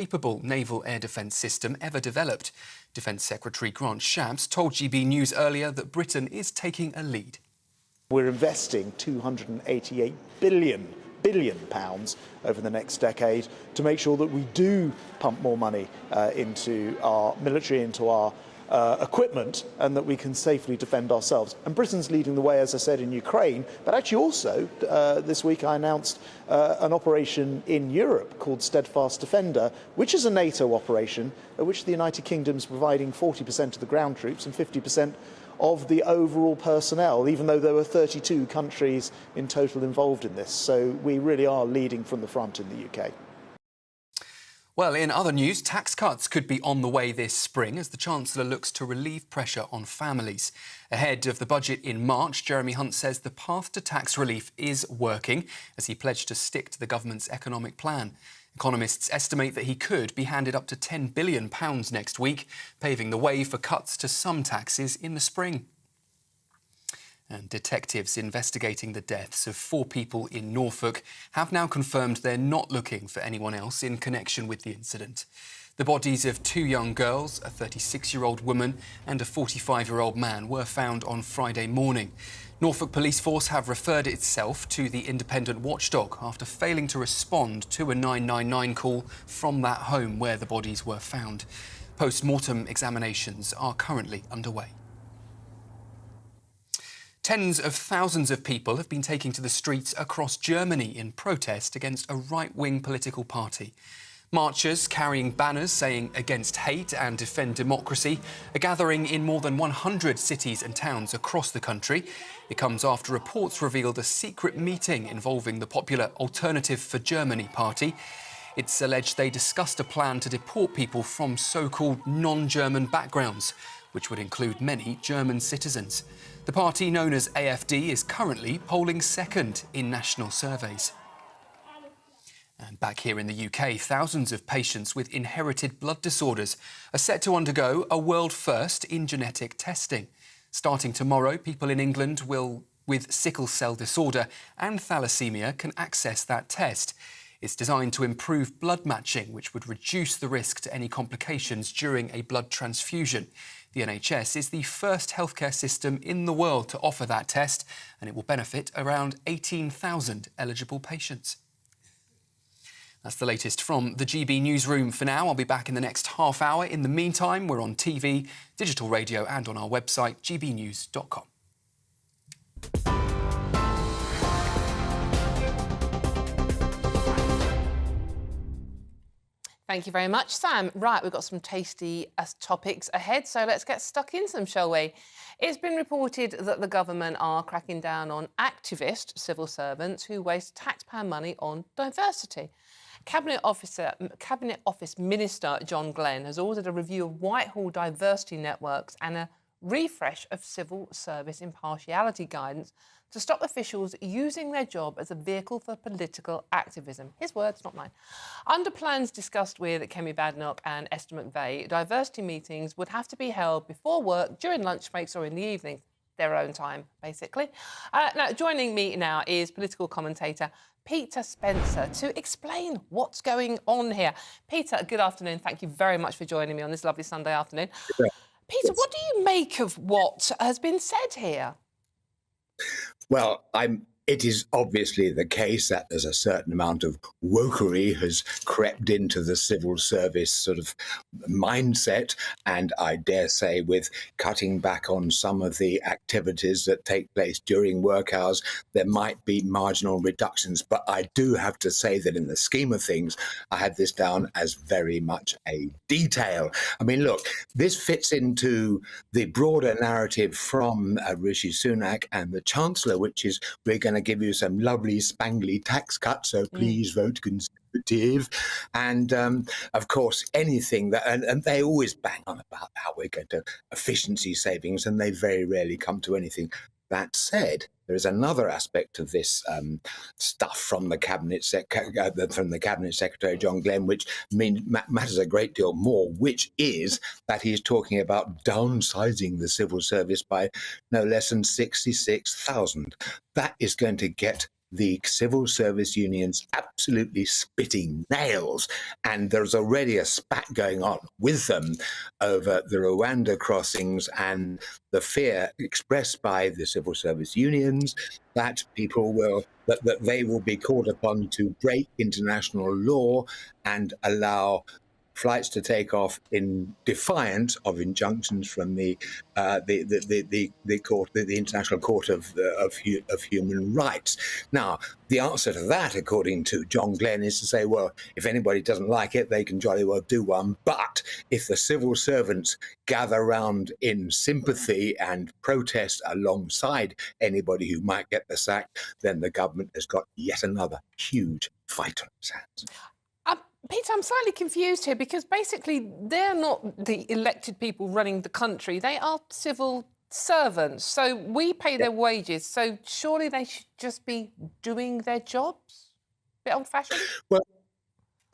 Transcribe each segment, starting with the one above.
capable naval air defence system ever developed. Defence Secretary Grant Shapps told GB News earlier that Britain is taking a lead. We're investing £288 billion over the next decade to make sure that we do pump more money into our military, into our equipment, and that we can safely defend ourselves. And Britain's leading the way, as I said, in Ukraine, but actually also this week I announced an operation in Europe called Steadfast Defender, which is a NATO operation, which the United Kingdom's providing 40% of the ground troops and 50% of the overall personnel, even though there were 32 countries in total involved in this. So we really are leading from the front in the UK. Well, in other news, tax cuts could be on the way this spring as the Chancellor looks to relieve pressure on families. Ahead of the budget in March, Jeremy Hunt says the path to tax relief is working as he pledged to stick to the government's economic plan. Economists estimate that he could be handed up to £10 billion next week, paving the way for cuts to some taxes in the spring. And detectives investigating the deaths of 4 people in Norfolk have now confirmed they're not looking for anyone else in connection with the incident. The bodies of 2 young girls, a 36-year-old woman and a 45-year-old man, were found on Friday morning. Norfolk Police Force have referred itself to the independent watchdog after failing to respond to a 999 call from that home where the bodies were found. Post-mortem examinations are currently underway. Tens of thousands of people have been taking to the streets across Germany in protest against a right-wing political party. Marchers carrying banners saying against hate and defend democracy are gathering in more than 100 cities and towns across the country. It comes after reports revealed a secret meeting involving the popular Alternative for Germany party. It's alleged they discussed a plan to deport people from so-called non-German backgrounds, which would include many German citizens. The party, known as AfD, is currently polling second in national surveys. And back here in the UK, thousands of patients with inherited blood disorders are set to undergo a world first in genetic testing. Starting tomorrow, people in England with sickle cell disorder and thalassemia can access that test. It's designed to improve blood matching, which would reduce the risk to any complications during a blood transfusion. The NHS is the first healthcare system in the world to offer that test, and it will benefit around 18,000 eligible patients. That's the latest from the GB Newsroom for now. I'll be back in the next half hour. In the meantime, we're on TV, digital radio and on our website, gbnews.com. Thank you very much, Sam. Right, we've got some tasty topics ahead, so let's get stuck into them, shall we? It's been reported that the government are cracking down on activist civil servants who waste taxpayer money on diversity. Cabinet Office Minister John Glenn has ordered a review of Whitehall diversity networks and a refresh of civil service impartiality guidance to stop officials using their job as a vehicle for political activism. His words, not mine. Under plans discussed with Kemi Badenoch and Esther McVeigh, diversity meetings would have to be held before work, during lunch breaks or in the evening. Their own time, basically. Now, joining me now is political commentator Peter Spencer to explain what's going on here. Peter, good afternoon. Thank you very much for joining me on this lovely Sunday afternoon. Yeah. Peter, what do you make of what has been said here? Well, it is obviously the case that there's a certain amount of wokery has crept into the civil service sort of mindset, and I dare say with cutting back on some of the activities that take place during work hours, there might be marginal reductions. But I do have to say that in the scheme of things, I had this down as very much a detail. I mean, look, this fits into the broader narrative from Rishi Sunak and the Chancellor, which is we're going to give you some lovely spangly tax cuts, so please vote Conservative. And of course, anything that, and they always bang on about how we're going to efficiency savings, and they very rarely come to anything. That said, there is another aspect of this stuff from the Cabinet Secretary John Glenn, which matters a great deal more, which is that he is talking about downsizing the civil service by no less than 66,000. That is going to get the civil service unions absolutely spitting nails. And there's already a spat going on with them over the Rwanda crossings and the fear expressed by the civil service unions that people will, that they will be called upon to break international law and allow flights to take off in defiance of injunctions from the court, the International Court of Human Rights. Now, the answer to that, according to John Glenn, is to say, well, if anybody doesn't like it, they can jolly well do one. But if the civil servants gather round in sympathy and protest alongside anybody who might get the sack, then the government has got yet another huge fight on its hands. Peter, I'm slightly confused here because basically they're not the elected people running the country. They are civil servants. So we pay their wages. So surely they should just be doing their jobs? Bit old-fashioned? Well,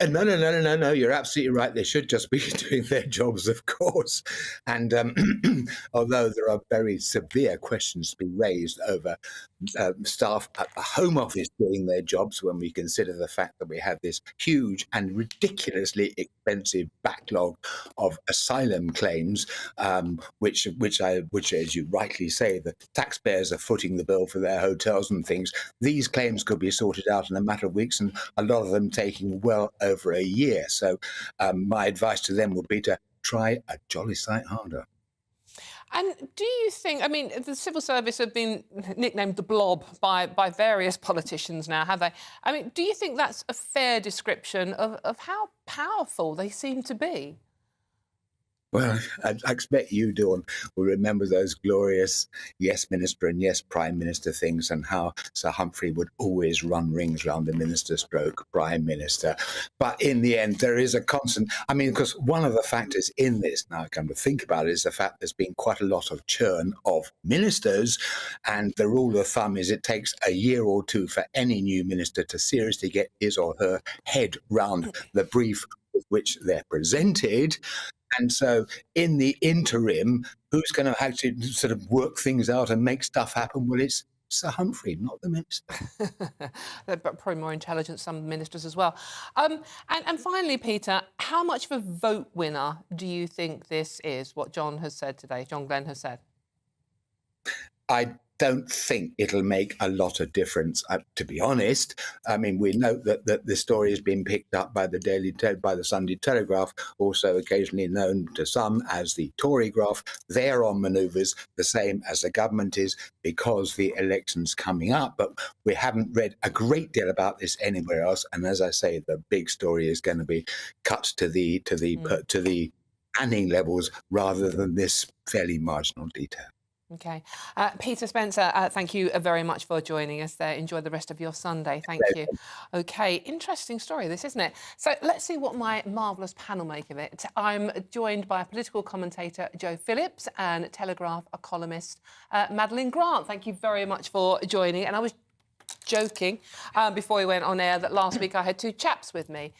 no. You're absolutely right. They should just be doing their jobs, of course. And although there are very severe questions to be raised over staff at the Home Office doing their jobs, when we consider the fact that we have this huge and ridiculously expensive backlog of asylum claims, which, as you rightly say, the taxpayers are footing the bill for their hotels and things. These claims could be sorted out in a matter of weeks, and a lot of them taking well over a year. So my advice to them would be to try a jolly sight harder. And do you think, I mean, the civil service have been nicknamed the blob by various politicians now, have they? I mean, do you think that's a fair description of how powerful they seem to be? Well, I expect you, Dawn, will remember those glorious yes minister and yes prime minister things, and how Sir Humphrey would always run rings around the minister stroke prime minister. But in the end, there is a constant, I mean, because one of the factors in this, now I come to think about it, is the fact there's been quite a lot of churn of ministers. And the rule of thumb is it takes a year or two for any new minister to seriously get his or her head round the brief with which they're presented. And so in the interim, who's going to actually sort of work things out and make stuff happen? Well, it's Sir Humphrey, not the minister. They're probably more intelligent, some ministers as well. And finally, Peter, how much of a vote winner do you think this is, what John has said today, John Glenn has said? I don't think it'll make a lot of difference, to be honest. I mean, we know that the story has been picked up by the Sunday Telegraph, also occasionally known to some as the Tory graph. They're on manoeuvres the same as the government is because the election's coming up. But we haven't read a great deal about this anywhere else. And as I say, the big story is going to be cut to the panning levels rather than this fairly marginal detail. OK. Peter Spencer, thank you very much for joining us there. Enjoy the rest of your Sunday. Thank you. OK, interesting story, this, isn't it? So let's see what my marvellous panel make of it. I'm joined by political commentator Joe Phillips and Telegraph columnist Madeline Grant. Thank you very much for joining. And I was joking before we went on air that last week I had two chaps with me.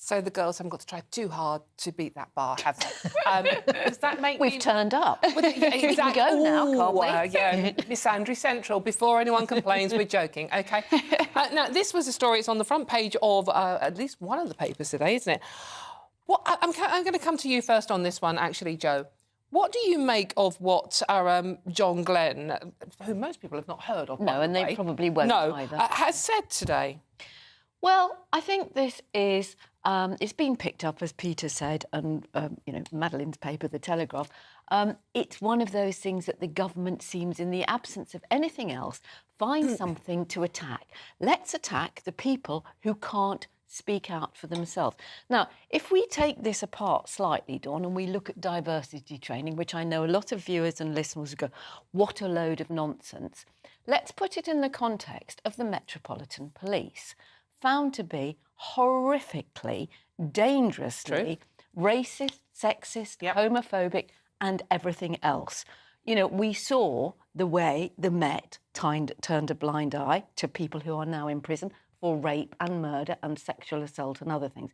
So the girls haven't got to try too hard to beat that bar, have they? Does that make We've turned up. Well, We can go now, can't we? Yeah, Miss Andrew Central. Before anyone complains, we're joking, OK? Now, this was a story. It's on the front page of at least one of the papers today, isn't it? Well, I'm going to come to you first on this one, actually, Joe. What do you make of what our John Glenn, who most people have not heard of, no, and they probably won't either, has said today? Well, I think this is, it's been picked up, as Peter said, and, you know, Madeline's paper, The Telegraph. It's one of those things that the government seems, in the absence of anything else, find something to attack. Let's attack the people who can't speak out for themselves. Now, if we take this apart slightly, Dawn, and we look at diversity training, which I know a lot of viewers and listeners go, what a load of nonsense. Let's put it in the context of the Metropolitan Police, found to be horrifically, dangerously racist, sexist, homophobic and everything else. You know, we saw the way the Met turned a blind eye to people who are now in prison for rape and murder and sexual assault and other things.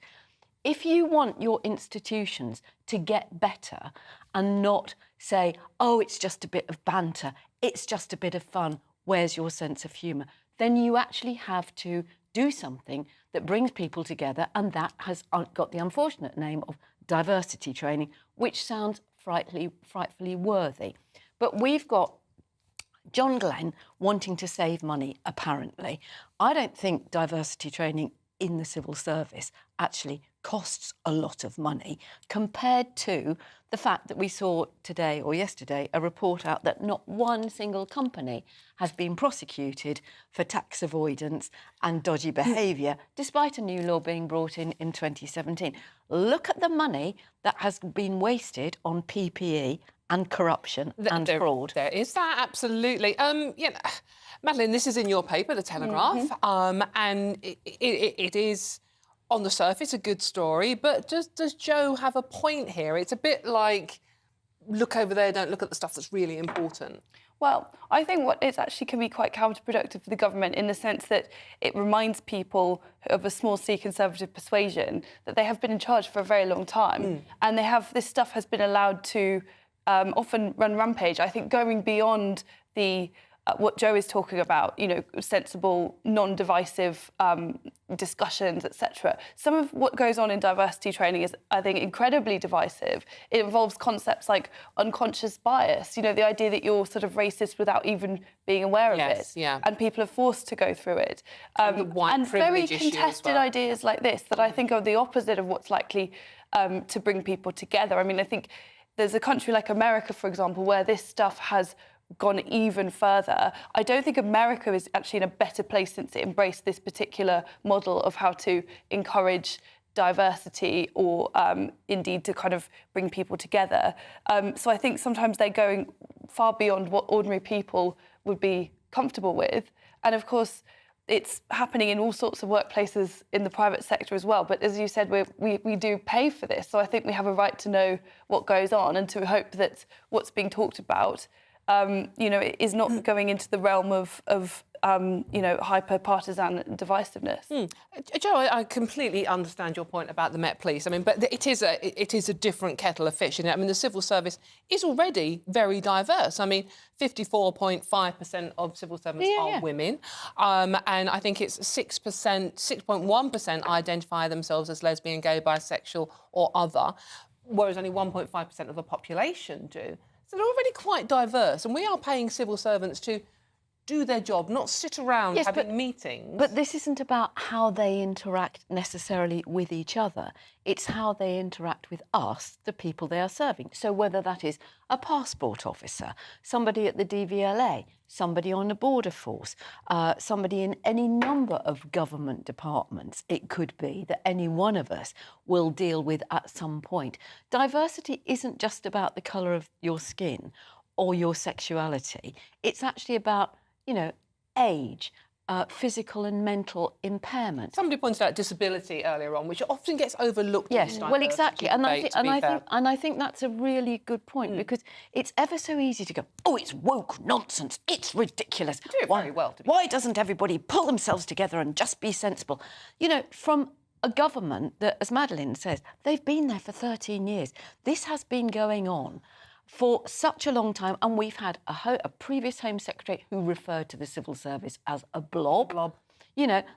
If you want your institutions to get better and not say, oh, it's just a bit of banter, it's just a bit of fun, where's your sense of humour? then you actually have to do something that brings people together, and that has got the unfortunate name of diversity training, which sounds frightfully worthy. But we've got John Glenn wanting to save money, apparently. I don't think diversity training in the civil service actually costs a lot of money compared to the fact that we saw today or yesterday a report out that not one single company has been prosecuted for tax avoidance and dodgy behaviour, despite a new law being brought in 2017. Look at the money that has been wasted on PPE and corruption and fraud. There is that, absolutely. Madeline, this is in your paper, The Telegraph, and it is, on the surface, a good story, but does Joe have a point here? It's a bit like, look over there, don't look at the stuff that's really important. Well, I think what it actually can be quite counterproductive for the government in the sense that it reminds people of a small C Conservative persuasion that they have been in charge for a very long time, and this stuff has been allowed to often run rampage. I think going beyond the what Joe is talking about, sensible, non-divisive discussions, etc. Some of what goes on in diversity training is, I think, incredibly divisive. It involves concepts like unconscious bias, the idea that you're sort of racist without even being aware of it. Yeah. And people are forced to go through it. And very contested ideas like this that I think are the opposite of what's likely to bring people together. I mean, I think there's a country like America, for example, where this stuff has gone even further. I don't think America is actually in a better place since it embraced this particular model of how to encourage diversity or indeed to kind of bring people together. So I think sometimes they're going far beyond what ordinary people would be comfortable with. And of course, it's happening in all sorts of workplaces in the private sector as well. But as you said, we do pay for this. So I think we have a right to know what goes on and to hope that what's being talked about is not going into the realm of hyper-partisan divisiveness. Joe, I completely understand your point about the Met Police. I mean, but it is a different kettle of fish, isn't it? I mean, the civil service is already very diverse. I mean, 54.5% of civil servants are women, and I think it's 6.1% identify themselves as lesbian, gay, bisexual or other, whereas only 1.5% of the population do. So they're already quite diverse, and we are paying civil servants to do their job, not sit around having meetings. But this isn't about how they interact necessarily with each other. It's how they interact with us, the people they are serving. So whether that is a passport officer, somebody at the DVLA, somebody on the border force, somebody in any number of government departments, it could be that any one of us will deal with at some point. Diversity isn't just about the colour of your skin or your sexuality. It's actually about age, physical and mental impairment. Somebody pointed out disability earlier on, which often gets overlooked. Yes, well, exactly, and I think that's a really good point because it's ever so easy to go, oh, it's woke nonsense, it's ridiculous. You do it very well. Why doesn't everybody pull themselves together and just be sensible? From a government that, as Madeline says, they've been there for 13 years. This has been going on for such a long time, and we've had a previous Home Secretary who referred to the civil service as a blob.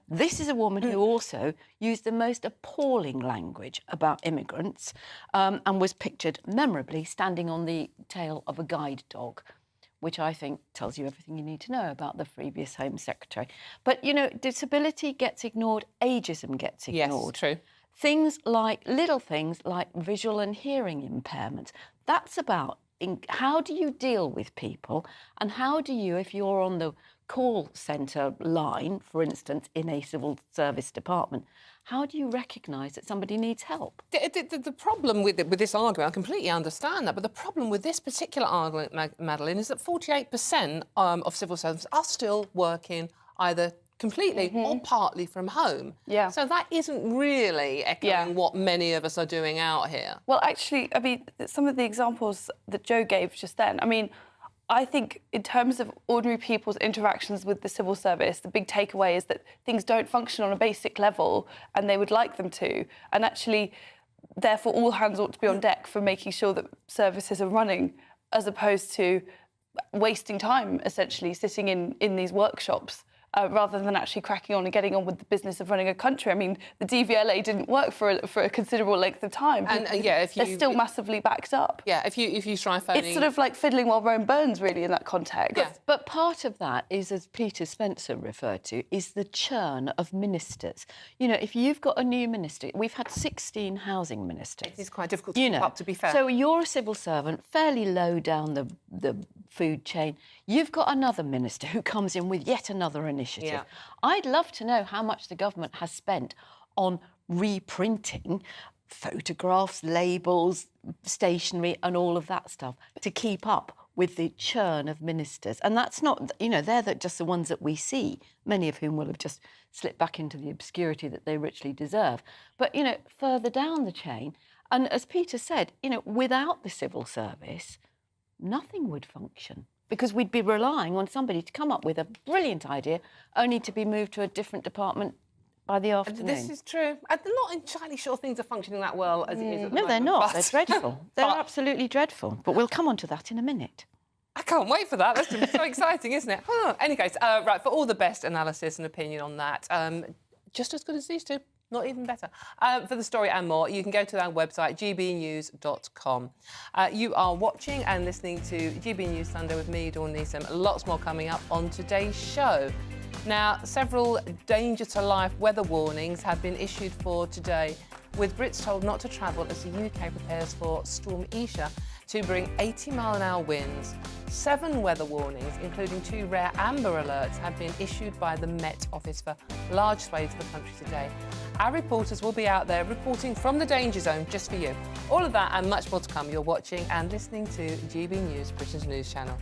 This is a woman who also used the most appalling language about immigrants and was pictured memorably standing on the tail of a guide dog, which I think tells you everything you need to know about the previous Home Secretary. But, disability gets ignored, ageism gets ignored. Yes, true. Little things like visual and hearing impairments. That's about how do you deal with people, and how do you, if you're on the call centre line, for instance, in a civil service department, how do you recognise that somebody needs help? The problem with this argument, I completely understand that, but the problem with this particular argument, Madeline, is that 48% of civil servants are still working either completely or partly from home. Yeah. So that isn't really echoing what many of us are doing out here. Well, actually, I mean, some of the examples that Joe gave just then, I mean, I think in terms of ordinary people's interactions with the civil service, the big takeaway is that things don't function on a basic level and they would like them to. And actually, therefore, all hands ought to be on deck for making sure that services are running, as opposed to wasting time, essentially, sitting in these workshops rather than actually cracking on and getting on with the business of running a country. I mean, the DVLA didn't work for a considerable length of time. And they're still massively backed up. Yeah, if you try phoning... It's sort of like fiddling while Rome burns, really, in that context. Yeah. But part of that is, as Peter Spencer referred to, is the churn of ministers. You know, if you've got a new minister, we've had 16 housing ministers. It is quite difficult to keep up, to be fair. So you're a civil servant, fairly low down the food chain. You've got another minister who comes in with yet another initiative. Yeah. I'd love to know how much the government has spent on reprinting photographs, labels, stationery and all of that stuff to keep up with the churn of ministers. And that's not, you know, they're just the ones that we see, many of whom will have just slipped back into the obscurity that they richly deserve. But, you know, further down the chain, and as Peter said, you know, without the civil service, nothing would function, because we'd be relying on somebody to come up with a brilliant idea only to be moved to a different department by the afternoon. This is true. I'm not entirely sure things are functioning that well as it is at the No, moment. they're not. But... They're dreadful. They're absolutely dreadful. But we'll come on to that in a minute. I can't wait for that. That's going to be so exciting, isn't it? Any case, right, for all the best analysis and opinion on that, just as good as these two, not even better. For the story and more, you can go to our website, gbnews.com. You are watching and listening to GB News Sunday with me, Dawn Neeson. Lots more coming up on today's show. Now, several danger to life weather warnings have been issued for today, with Brits told not to travel as the UK prepares for Storm Isha to bring 80-mile-an-hour winds. 7 weather warnings, including 2 rare amber alerts, have been issued by the Met Office for large swathes of the country today. Our reporters will be out there reporting from the danger zone just for you. All of that and much more to come. You're watching and listening to GB News, Britain's news channel.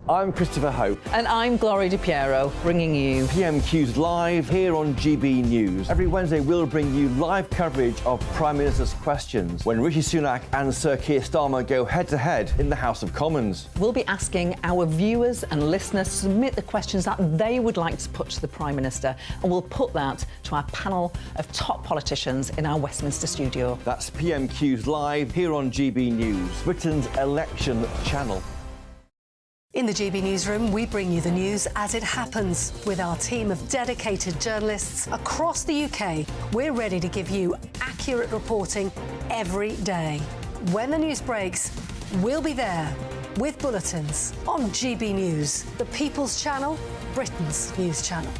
I'm Christopher Hope. And I'm Gloria Di Piero, bringing you PMQ's live here on GB News. Every Wednesday, we'll bring you live coverage of Prime Minister's questions when Rishi Sunak and Sir Keir Starmer go head-to-head in the House of Commons. We'll be asking our viewers and listeners to submit the questions that they would like to put to the Prime Minister, and we'll put that to our panel of top politicians in our Westminster studio. That's PMQ's live here on GB News, Britain's election channel. In the GB Newsroom, we bring you the news as it happens. With our team of dedicated journalists across the UK, we're ready to give you accurate reporting every day. When the news breaks, we'll be there with bulletins on GB News, the People's Channel, Britain's news channel.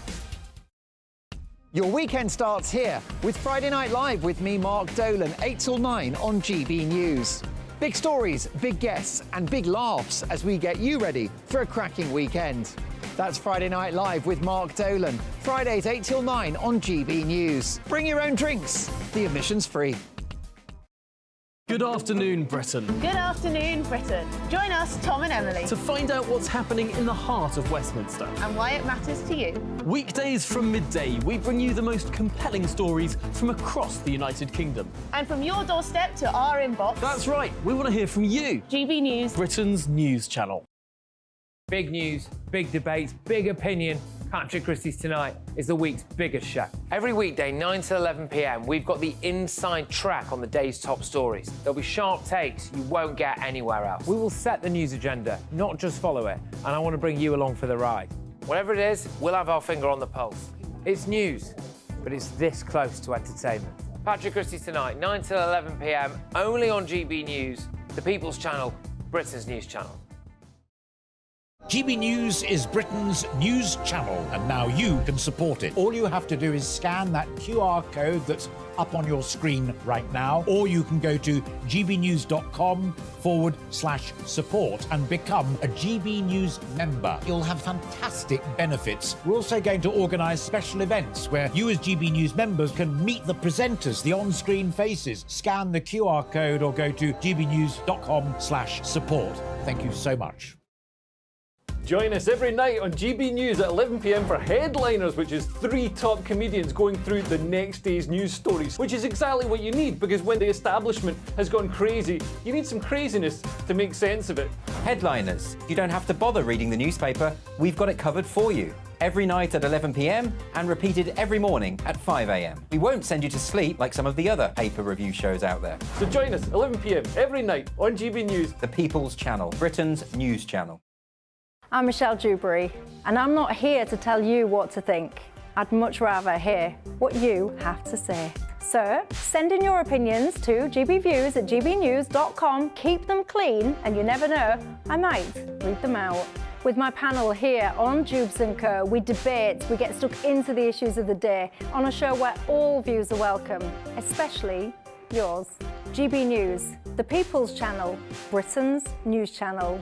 Your weekend starts here with Friday Night Live with me, Mark Dolan, 8 till 9 on GB News. Big stories, big guests and big laughs as we get you ready for a cracking weekend. That's Friday Night Live with Mark Dolan. Fridays 8 till 9 on GB News. Bring your own drinks. The admission's free. Good afternoon, Britain. Good afternoon, Britain. Join us, Tom and Emily, To find out what's happening in the heart of Westminster. and why it matters to you. Weekdays from midday, we bring you the most compelling stories from across the United Kingdom. And from your doorstep to our inbox, That's right, we want to hear from you, GB News. Britain's news channel. Big news, big debates, big opinion. Patrick Christie's Tonight is the week's biggest show. Every weekday, 9 to 11 p.m, we've got the inside track on the day's top stories. There'll be sharp takes you won't get anywhere else. We will set the news agenda, not just follow it, and I want to bring you along for the ride. Whatever it is, we'll have our finger on the pulse. It's news, but it's this close to entertainment. Patrick Christie's Tonight, 9 to 11 p.m, only on GB News, the People's Channel, Britain's news channel. GB News is Britain's news channel, and now you can support it. All you have to do is scan that QR code that's up on your screen right now, or you can go to gbnews.com/support and become a GB News member. You'll have fantastic benefits. We're also going to organise special events where you as GB News members can meet the presenters, the on-screen faces. Scan the QR code or go to gbnews.com/support. Thank you so much. Join us every night on GB News at 11 p.m. for Headliners, which is 3 top comedians going through the next day's news stories, which is exactly what you need, because when the establishment has gone crazy, you need some craziness to make sense of it. Headliners. You don't have to bother reading the newspaper. We've got it covered for you. Every night at 11 p.m. and repeated every morning at 5 a.m. We won't send you to sleep like some of the other paper review shows out there. So join us 11 p.m. every night on GB News. The People's Channel, Britain's news channel. I'm Michelle Dewberry, and I'm not here to tell you what to think. I'd much rather hear what you have to say. So send in your opinions to gbviews@gbnews.com. Keep them clean, and you never know, I might read them out. With my panel here on Jubes & Co, we debate, we get stuck into the issues of the day on a show where all views are welcome, especially yours. GB News, the People's Channel, Britain's news channel.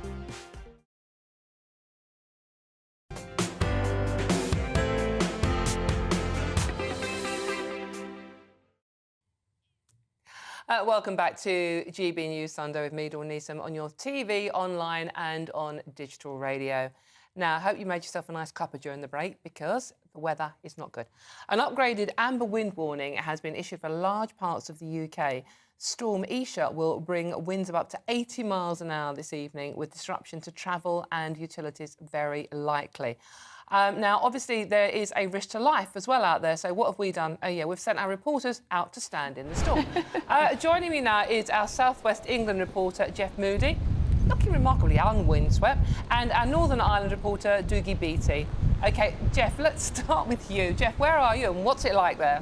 Welcome back to GB News Sunday with me, Dawn Neeson, on your TV, online and on digital radio. Now, I hope you made yourself a nice cuppa during the break, because the weather is not good. An upgraded amber wind warning has been issued for large parts of the UK. Storm Isha will bring winds of up to 80 miles an hour this evening, with disruption to travel and utilities very likely. Now, obviously, there is a risk to life as well out there. So what have we done? Oh, yeah, we've sent our reporters out to stand in the storm. Joining me now is our South West England reporter, Jeff Moody, looking remarkably unwindswept, and our Northern Ireland reporter, Doogie Beattie. OK, Jeff, let's start with you. Jeff, where are you and what's it like there?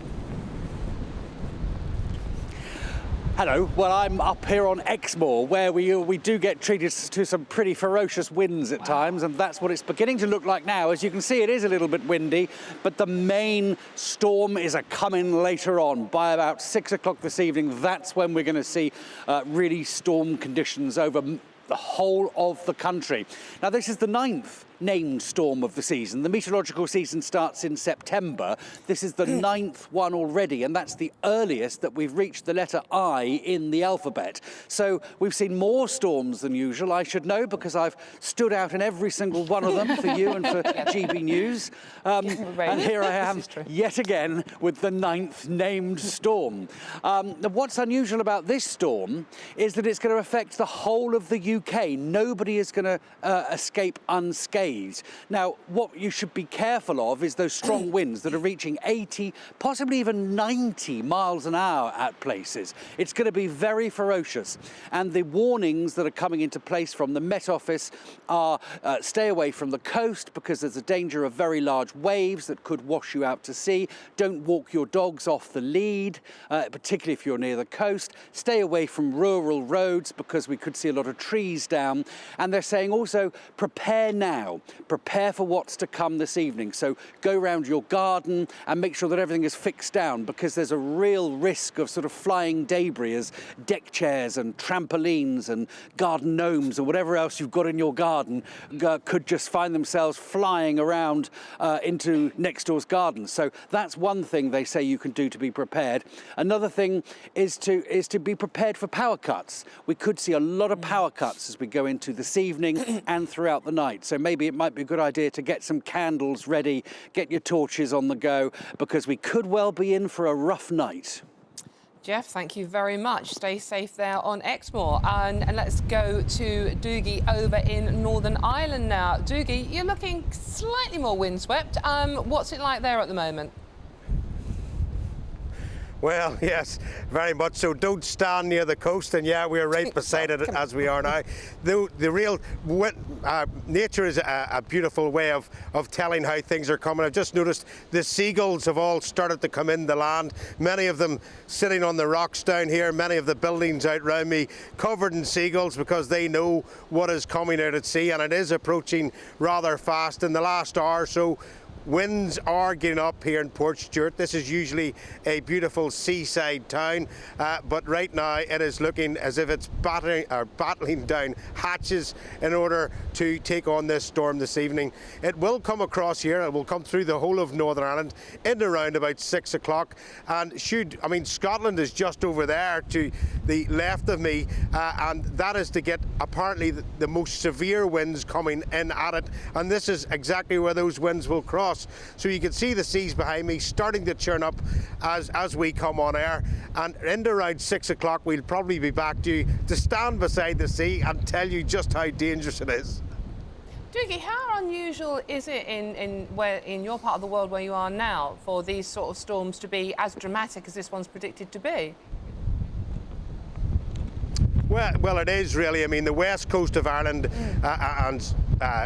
Hello, well, I'm up here on Exmoor, where we do get treated to some pretty ferocious winds at times, and that's what it's beginning to look like now. As you can see, it is a little bit windy, but the main storm is coming later on. By about 6 o'clock this evening, that's when we're going to see really storm conditions over the whole of the country. Now, this is the 9th named storm of the season. The meteorological season starts in September. This is the 9th one already, and that's the earliest that we've reached the letter I in the alphabet. So we've seen more storms than usual, I should know, because I've stood out in every single one of them for you and for GB News. And here I am yet again with the 9th named storm. What's unusual about this storm is that it's going to affect the whole of the UK. Nobody is going to escape unscathed. Now, what you should be careful of is those strong winds that are reaching 80, possibly even 90 miles an hour at places. It's going to be very ferocious. And the warnings that are coming into place from the Met Office are stay away from the coast, because there's a danger of very large waves that could wash you out to sea. Don't walk your dogs off the lead, particularly if you're near the coast. Stay away from rural roads, because we could see a lot of trees down. And they're saying also, prepare now. Prepare for what's to come this evening. So go round your garden and make sure that everything is fixed down, because there's a real risk of sort of flying debris as deck chairs and trampolines and garden gnomes or whatever else you've got in your garden could just find themselves flying around into next door's garden. So that's one thing they say you can do to be prepared. Another thing is to be prepared for power cuts. We could see a lot of power cuts as we go into this evening and throughout the night. So maybe it might be a good idea to get some candles ready, get your torches on the go, because we could well be in for a rough night. Jeff, thank you very much. Stay safe there on Exmoor. And let's go to Doogie over in Northern Ireland now. Doogie, you're looking slightly more windswept. What's it like there at the moment? Well, yes, very much so. Don't stand near the coast, and yeah, we're right beside it as we are now. The real nature is a beautiful way of telling how things are coming. I've just noticed the seagulls have all started to come in the land, many of them sitting on the rocks down here, many of the buildings out round me covered in seagulls, because they know what is coming out at sea, and it is approaching rather fast. In the last hour or so, winds are getting up here in Port Stewart. This is usually a beautiful seaside town, but right now it is looking as if it's battling down hatches in order to take on this storm this evening. It will come across here. It will come through the whole of Northern Ireland in around about 6 o'clock. And Scotland is just over there to the left of me, and that is to get apparently the most severe winds coming in at it. And this is exactly where those winds will cross. So you can see the seas behind me starting to churn up as we come on air. And in around 6 o'clock, we'll probably be back to stand beside the sea and tell you just how dangerous it is. Dougie, how unusual is it in your part of the world where you are now for these sort of storms to be as dramatic as this one's predicted to be? Well, it is really. I mean, the west coast of Ireland and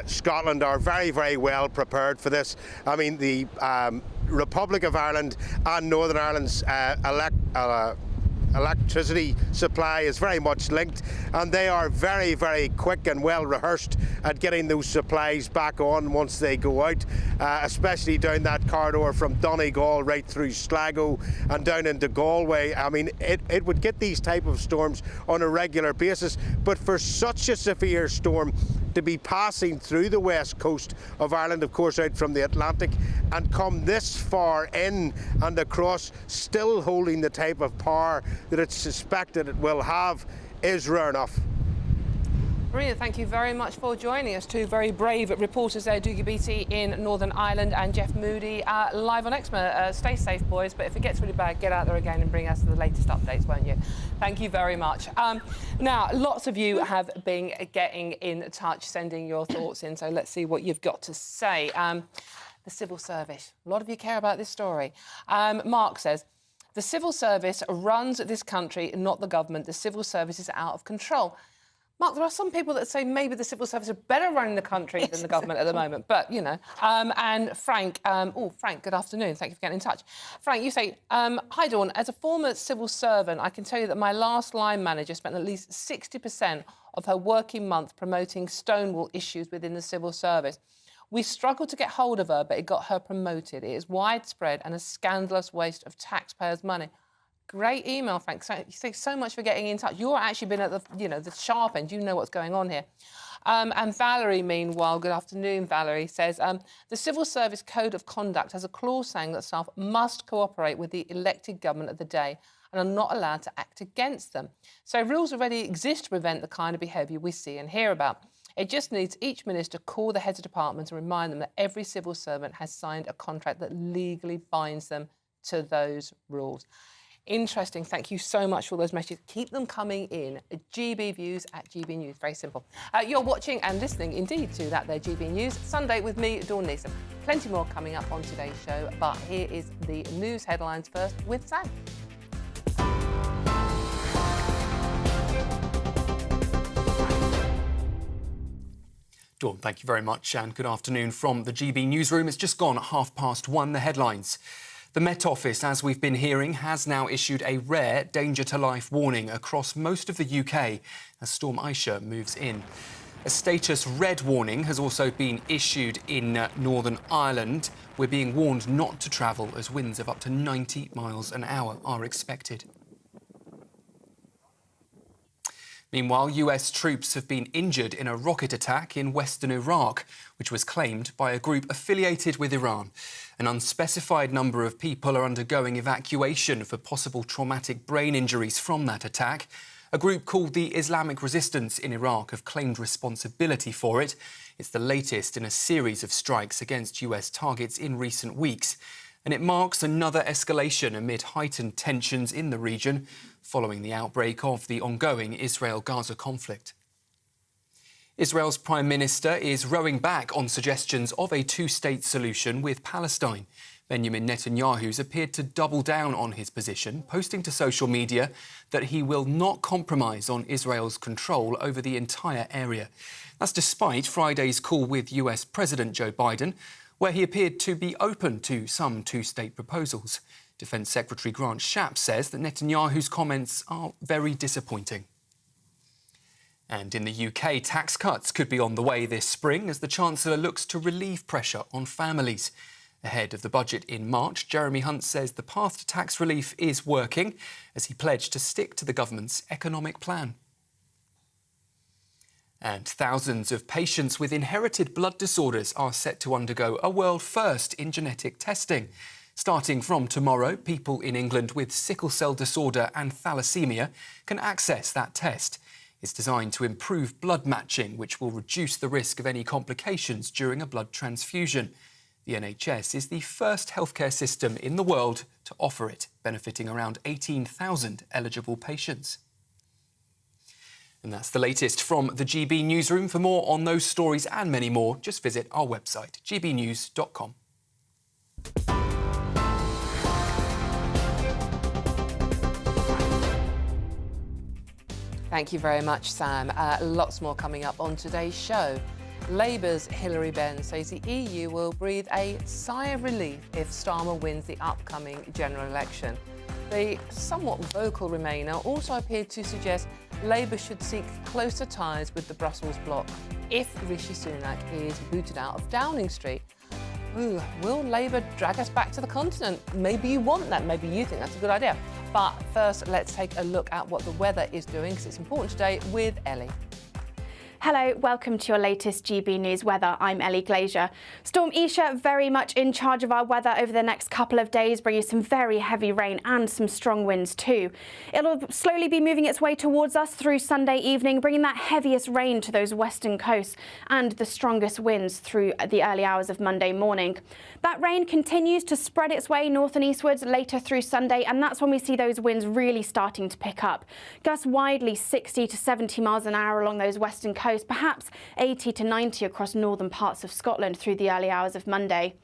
Scotland are very, very well prepared for this. I mean, the Republic of Ireland and Northern Ireland's electricity supply is very much linked, and they are very, very quick and well rehearsed at getting those supplies back on once they go out, especially down that corridor from Donegal right through Sligo and down into Galway. I mean, it would get these type of storms on a regular basis, but for such a severe storm to be passing through the west coast of Ireland, of course out from the Atlantic, and come this far in and across, still holding the type of power that it's suspected it will have, is rare enough. Marina, thank you very much for joining us. Two very brave reporters there, Dougie Beattie in Northern Ireland and Jeff Moody live on Exmouth. Stay safe, boys, but if it gets really bad, get out there again and bring us the latest updates, won't you? Thank you very much. Now, lots of you have been getting in touch, sending your thoughts in, so let's see what you've got to say. The civil service. A lot of you care about this story. Mark says, the civil service runs this country, not the government. The civil service is out of control. Mark, there are some people that say maybe the civil service are better running the country than the government at the moment, but, you know. And Frank, Frank, good afternoon. Thank you for getting in touch. Frank, you say, hi, Dawn. As a former civil servant, I can tell you that my last line manager spent at least 60% of her working month promoting Stonewall issues within the civil service. We struggled to get hold of her, but it got her promoted. It is widespread and a scandalous waste of taxpayers' money. Great email, Frank. Thanks so much for getting in touch. You've actually been at the sharp end. You know what's going on here. And Valerie, meanwhile, good afternoon, Valerie, says, the Civil Service Code of Conduct has a clause saying that staff must cooperate with the elected government of the day and are not allowed to act against them. So rules already exist to prevent the kind of behaviour we see and hear about. It just needs each minister call the heads of departments and remind them that every civil servant has signed a contract that legally binds them to those rules. Interesting. Thank you so much for those messages. Keep them coming in. GB Views at GB News. Very simple. You're watching and listening indeed to that there GB News Sunday with me, Dawn Neeson. Plenty more coming up on today's show, but here is the news headlines first with Sam. Dawn, thank you very much and good afternoon from the GB newsroom. It's just gone at 1:30. The headlines. The Met Office, as we've been hearing, has now issued a rare danger-to-life warning across most of the UK as Storm Isha moves in. A status red warning has also been issued in Northern Ireland. We're being warned not to travel as winds of up to 90 miles an hour are expected. Meanwhile, US troops have been injured in a rocket attack in western Iraq, which was claimed by a group affiliated with Iran. An unspecified number of people are undergoing evacuation for possible traumatic brain injuries from that attack. A group called the Islamic Resistance in Iraq have claimed responsibility for it. It's the latest in a series of strikes against US targets in recent weeks. And it marks another escalation amid heightened tensions in the region following the outbreak of the ongoing Israel-Gaza conflict. Israel's Prime Minister is rowing back on suggestions of a two-state solution with Palestine. Benjamin Netanyahu's appeared to double down on his position, posting to social media that he will not compromise on Israel's control over the entire area. That's despite Friday's call with US President Joe Biden, where he appeared to be open to some two-state proposals. Defence Secretary Grant Shapps says that Netanyahu's comments are very disappointing. And in the UK, tax cuts could be on the way this spring as the Chancellor looks to relieve pressure on families. Ahead of the budget in March, Jeremy Hunt says the path to tax relief is working as he pledged to stick to the government's economic plan. And thousands of patients with inherited blood disorders are set to undergo a world first in genetic testing. Starting from tomorrow, people in England with sickle cell disorder and thalassemia can access that test. It's designed to improve blood matching, which will reduce the risk of any complications during a blood transfusion. The NHS is the first healthcare system in the world to offer it, benefiting around 18,000 eligible patients. And that's the latest from the GB Newsroom. For more on those stories and many more, just visit our website, gbnews.com. Thank you very much, Sam. Lots more coming up on today's show. Labour's Hilary Benn says the EU will breathe a sigh of relief if Starmer wins the upcoming general election. The somewhat vocal Remainer also appeared to suggest Labour should seek closer ties with the Brussels bloc if Rishi Sunak is booted out of Downing Street. Ooh, will Labour drag us back to the continent? Maybe you want that, maybe you think that's a good idea. But first, let's take a look at what the weather is doing, because it's important today, with Ellie. Hello, welcome to your latest GB News weather. I'm Ellie Glazier. Storm Isha very much in charge of our weather over the next couple of days, bringing some very heavy rain and some strong winds too. It'll slowly be moving its way towards us through Sunday evening, bringing that heaviest rain to those western coasts and the strongest winds through the early hours of Monday morning. That rain continues to spread its way north and eastwards later through Sunday, and that's when we see those winds really starting to pick up. Gusts widely 60 to 70 miles an hour along those western coasts, perhaps 80 to 90 across northern parts of Scotland through the early hours of Monday.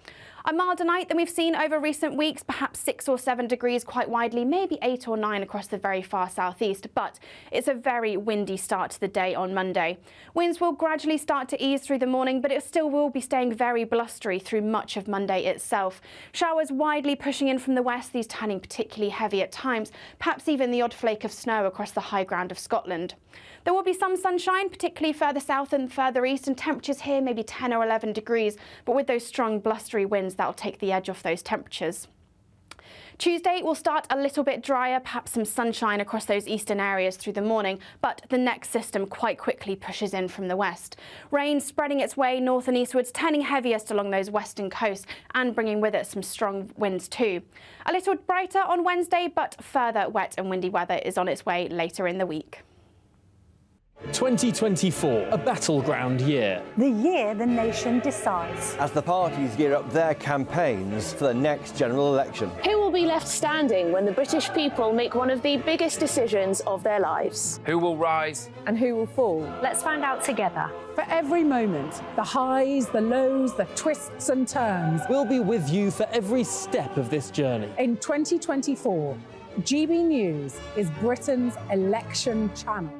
A milder night than we've seen over recent weeks, perhaps 6 or 7 degrees quite widely, maybe 8 or 9 across the very far southeast, but it's a very windy start to the day on Monday. Winds will gradually start to ease through the morning, but it still will be staying very blustery through much of Monday itself. Showers widely pushing in from the west, these turning particularly heavy at times, perhaps even the odd flake of snow across the high ground of Scotland. There will be some sunshine, particularly further south and further east, and temperatures here maybe 10 or 11 degrees, but with those strong blustery winds, that'll take the edge off those temperatures. Tuesday will start a little bit drier, perhaps some sunshine across those eastern areas through the morning, but the next system quite quickly pushes in from the west. Rain spreading its way north and eastwards, turning heaviest along those western coasts and bringing with it some strong winds too. A little brighter on Wednesday, but further wet and windy weather is on its way later in the week. 2024, a battleground year. The year the nation decides. As the parties gear up their campaigns for the next general election. Who will be left standing when the British people make one of the biggest decisions of their lives? Who will rise? And who will fall? Let's find out together. For every moment, the highs, the lows, the twists and turns. We'll be with you for every step of this journey. In 2024, GB News is Britain's election channel.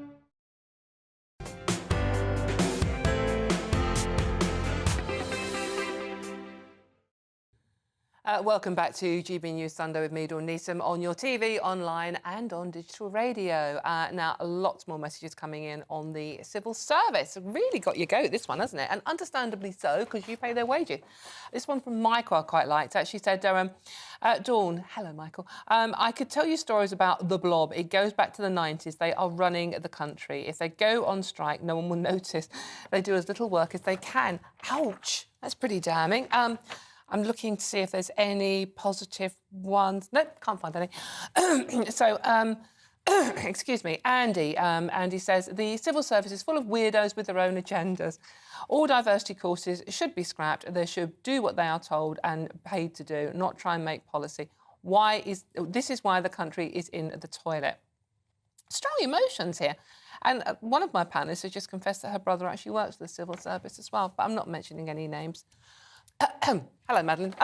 Welcome back to GB News Sunday with me, Dawn Neeson, on your TV, online and on digital radio. Now, lots more messages coming in on the civil service. Really got your goat, this one, hasn't it? And understandably so, because you pay their wages. This one from Michael I quite liked. Actually said, Dawn, hello, Michael. I could tell you stories about the blob. It goes back to the 90s. They are running the country. If they go on strike, no one will notice. They do as little work as they can. Ouch, that's pretty damning. I'm looking to see if there's any positive ones. Nope, can't find any. Excuse me, Andy. Andy says, the civil service is full of weirdos with their own agendas. All diversity courses should be scrapped. They should do what they are told and paid to do, not try and make policy. This is why the country is in the toilet. Strong emotions here. And one of my panellists has just confessed that her brother actually works for the civil service as well, but I'm not mentioning any names. Hello, Madeline.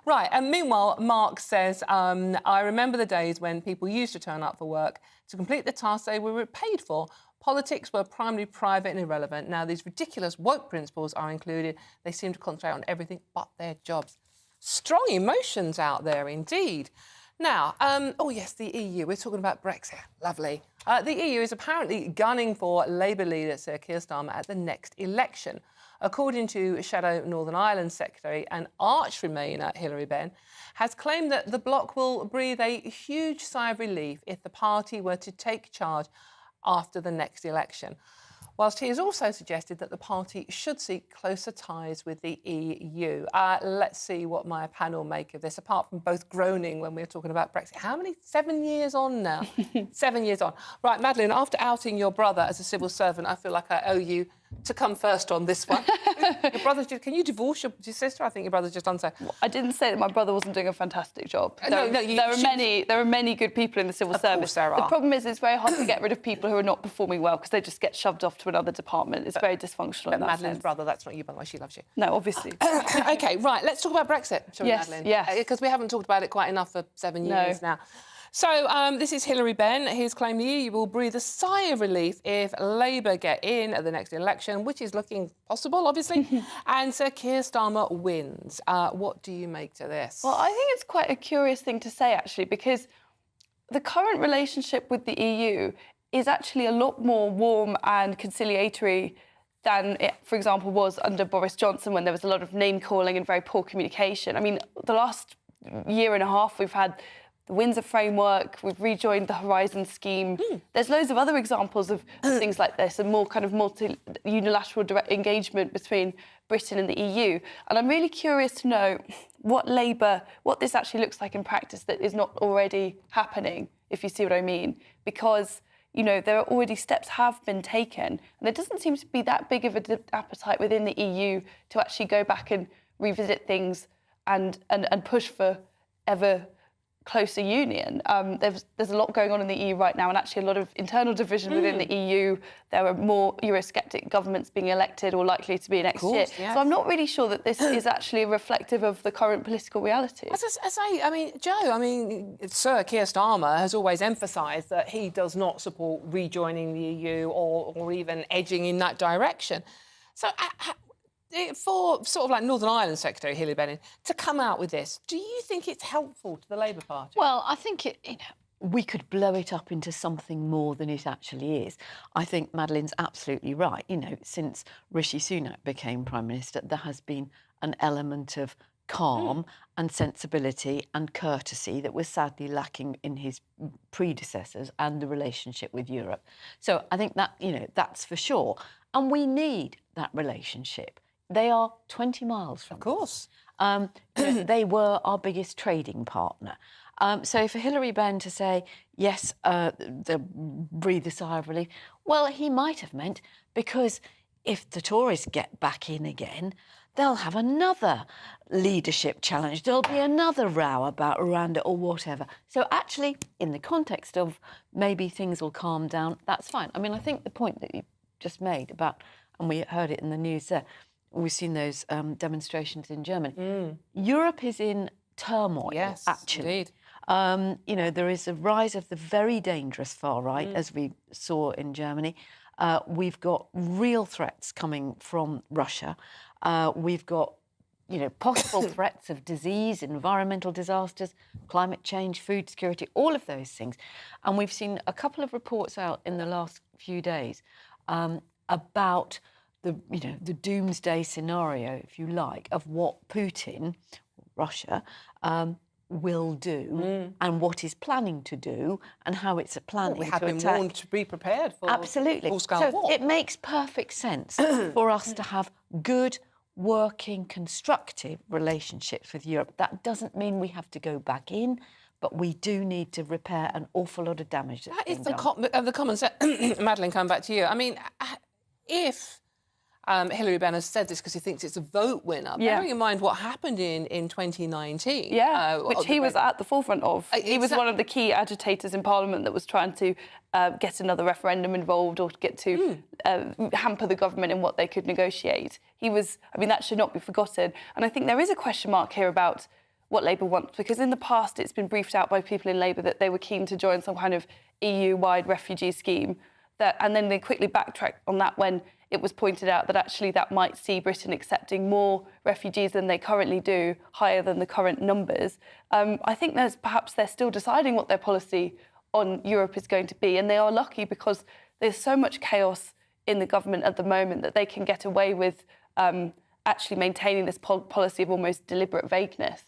Right, and meanwhile, Mark says, I remember the days when people used to turn up for work to complete the tasks they were paid for. Politics were primarily private and irrelevant. Now, these ridiculous woke principles are included. They seem to concentrate on everything but their jobs. Strong emotions out there, indeed. Now, oh yes, the EU. We're talking about Brexit. Lovely. The EU is apparently gunning for Labour leader Sir Keir Starmer at the next election. according to Shadow Northern Ireland Secretary and arch Remainer Hilary Benn, has claimed that the bloc will breathe a huge sigh of relief if the party were to take charge after the next election. Whilst he has also suggested that the party should seek closer ties with the EU. Let's see what my panel make of this, apart from both groaning when we're talking about Brexit. How many? 7 years on now? 7 years on. Right, Madeleine, after outing your brother as a civil servant, I feel like I owe you to come first on this one. Your brother, can you divorce your sister? I think your brother's just done so. Well, I didn't say that my brother wasn't doing a fantastic job. There are many good people in the civil service. The problem is it's very hard to get rid of people who are not performing well because they just get shoved off to another department. It's very dysfunctional in that Madeleine's sense. brother, that's not you, by the way, she loves you. No, obviously. OK, right, let's talk about Brexit, shall we, Madeleine? Yes. Because we haven't talked about it quite enough for 7 years now. So this is Hilary Benn. He's claimed the EU will breathe a sigh of relief if Labour get in at the next election, which is looking possible, obviously, and Sir Keir Starmer wins. What do you make to this? Well, I think it's quite a curious thing to say, actually, because the current relationship with the EU is actually a lot more warm and conciliatory than it, for example, was under Boris Johnson when there was a lot of name-calling and very poor communication. I mean, the last year and a half we've had the Windsor Framework, we've rejoined the Horizon Scheme. There's loads of other examples of things like this and more kind of unilateral direct engagement between Britain and the EU. And I'm really curious to know what this actually looks like in practice that is not already happening, if you see what I mean. Because, you know, there are already steps have been taken. And there doesn't seem to be that big of an appetite within the EU to actually go back and revisit things and push for ever closer union. There's a lot going on in the EU right now, and actually a lot of internal division within the EU. There are more Eurosceptic governments being elected or likely to be next year. Yes. So I'm not really sure that this is actually reflective of the current political reality. I mean, Joe, Sir Keir Starmer has always emphasised that he does not support rejoining the EU or even edging in that direction. So for sort of like Northern Ireland Secretary Hilary Benn to come out with this, do you think it's helpful to the Labour Party? Well, I think we could blow it up into something more than it actually is. I think Madeleine's absolutely right. You know, since Rishi Sunak became Prime Minister, there has been an element of calm and sensibility and courtesy that was sadly lacking in his predecessors and the relationship with Europe. So I think that, you know, that's for sure. And we need that relationship. They are 20 miles from us. Of course. They were our biggest trading partner. So for Hilary Benn to say, yes, they'll breathe a sigh of relief, well, he might have meant because if the Tories get back in again, they'll have another leadership challenge. There'll be another row about Rwanda or whatever. So actually, in the context of maybe things will calm down, that's fine. I mean, I think the point that you just made about, and we heard it in the news there, we've seen those demonstrations in Germany. Europe is in turmoil, actually. Indeed. You know, there is a rise of the very dangerous far right, as we saw in Germany. We've got real threats coming from Russia. We've got, you know, possible threats of disease, environmental disasters, climate change, food security, all of those things. And we've seen a couple of reports out in the last few days about the doomsday scenario, if you like, of what Putin, Russia, will do and what is planning to do and how it's planning we have to been attack. warned to be prepared for Absolutely. full-scale war. It makes perfect sense for us to have good, working, constructive relationships with Europe. That doesn't mean we have to go back in, but we do need to repair an awful lot of damage that's That is been done. the common sense. Madeleine, coming back to you. I mean, if Hilary Benn has said this because he thinks it's a vote winner, bearing in mind what happened in 2019. Which he was at the forefront of. He was one of the key agitators in Parliament that was trying to get another referendum involved or get to hamper the government in what they could negotiate. He was, I mean, that should not be forgotten. And I think there is a question mark here about what Labour wants, because in the past it's been briefed out by people in Labour that they were keen to join some kind of EU-wide refugee scheme, and then they quickly backtracked on that when it was pointed out that actually that might see Britain accepting more refugees than they currently do, higher than the current numbers. I think perhaps they're still deciding what their policy on Europe is going to be, and they are lucky because there's so much chaos in the government at the moment that they can get away with actually maintaining this policy of almost deliberate vagueness.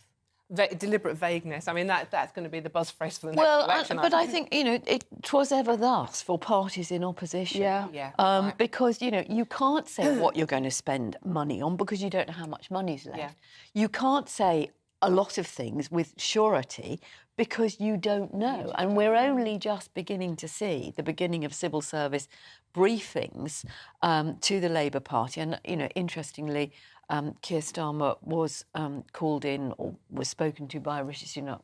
Deliberate vagueness. I mean, that's going to be the buzz phrase for the next election. But I think, you know, it was ever thus for parties in opposition. Yeah. Because, you know, you can't say what you're going to spend money on because you don't know how much money's left. Yeah. You can't say a lot of things with surety because you don't know. And we're only just beginning to see the beginning of civil service briefings to the Labour Party. And, you know, interestingly, Keir Starmer was called in or was spoken to by Rishi Sunak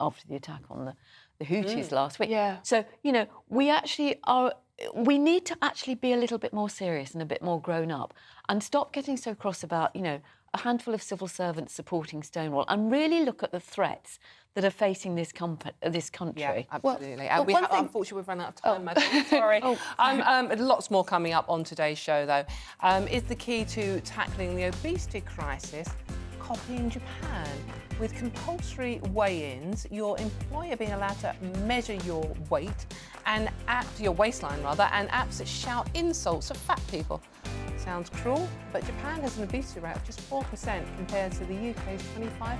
after the attack on the Houthis last week. Yeah. So, you know, we need to actually be a little bit more serious and a bit more grown up and stop getting so cross about, you know, a handful of civil servants supporting Stonewall and really look at the threats that are facing this country. Yeah, absolutely. Unfortunately, we've run out of time, Madam. Sorry. Lots more coming up on today's show, though. Is the key to tackling the obesity crisis copying Japan? With compulsory weigh-ins, your employer being allowed to measure your weight and your waistline rather, and apps that shout insults at fat people. Sounds cruel, but Japan has an obesity rate of just 4% compared to the UK's 25%.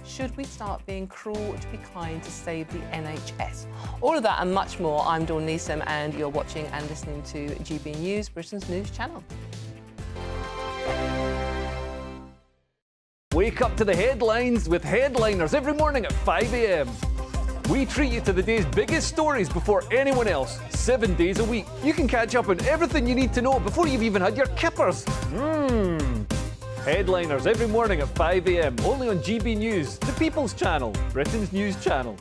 Should we start being cruel to be kind to save the NHS? All of that and much more. I'm Dawn Neeson, and you're watching and listening to GB News, Britain's news channel. Wake up to the headlines with Headliners every morning at 5 a.m. We treat you to the day's biggest stories before anyone else, 7 days a week. You can catch up on everything you need to know before you've even had your kippers. Headliners every morning at 5 a.m, only on GB News, the People's Channel, Britain's news channel.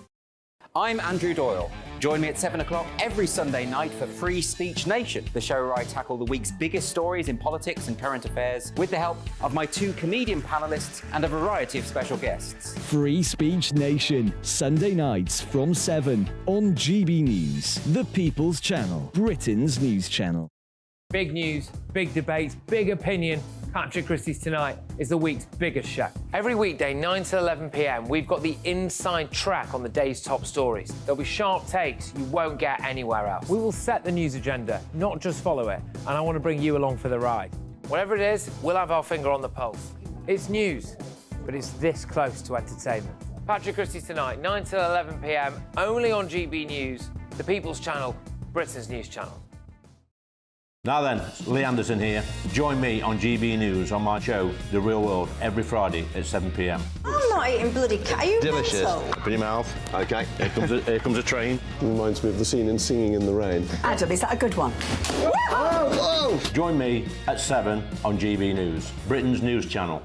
I'm Andrew Doyle. Join me at 7 o'clock every Sunday night for Free Speech Nation, the show where I tackle the week's biggest stories in politics and current affairs with the help of my 2 comedian panellists and a variety of special guests. Free Speech Nation, Sunday nights from 7 on GB News, the People's Channel, Britain's news channel. Big news, big debates, big opinion. Patrick Christie's Tonight is the week's biggest show. Every weekday, 9 to 11 p.m, we've got the inside track on the day's top stories. There'll be sharp takes you won't get anywhere else. We will set the news agenda, not just follow it, and I want to bring you along for the ride. Whatever it is, we'll have our finger on the pulse. It's news, but it's this close to entertainment. Patrick Christie's Tonight, 9 to 11 p.m, only on GB News, the People's Channel, Britain's news channel. Now then, Lee Anderson here. Join me on GB News on my show, The Real World, every Friday at 7 p.m. I'm not eating bloody cat. Are you delicious. mental? Open your mouth. OK, here comes a train. Reminds me of the scene in Singing in the Rain. Adam, is that a good one? Whoa! Join me at 7 on GB News, Britain's news channel.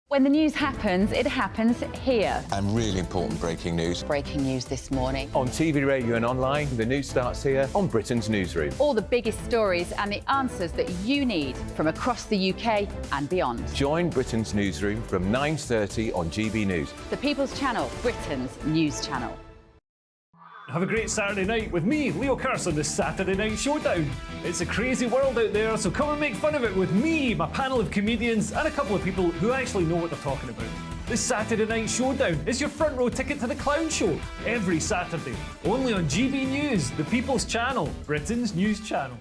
When the news happens, it happens here. And really important breaking news. Breaking news this morning. On TV, radio and online, the news starts here on Britain's Newsroom. All the biggest stories and the answers that you need from across the UK and beyond. Join Britain's Newsroom from 9:30 on GB News. The People's Channel, Britain's news channel. Have a great Saturday night with me, Leo Carson, this Saturday Night Showdown. It's a crazy world out there, so come and make fun of it with me, my panel of comedians, and a couple of people who actually know what they're talking about. This Saturday Night Showdown is your front row ticket to the clown show, every Saturday, only on GB News, the People's Channel, Britain's news channel.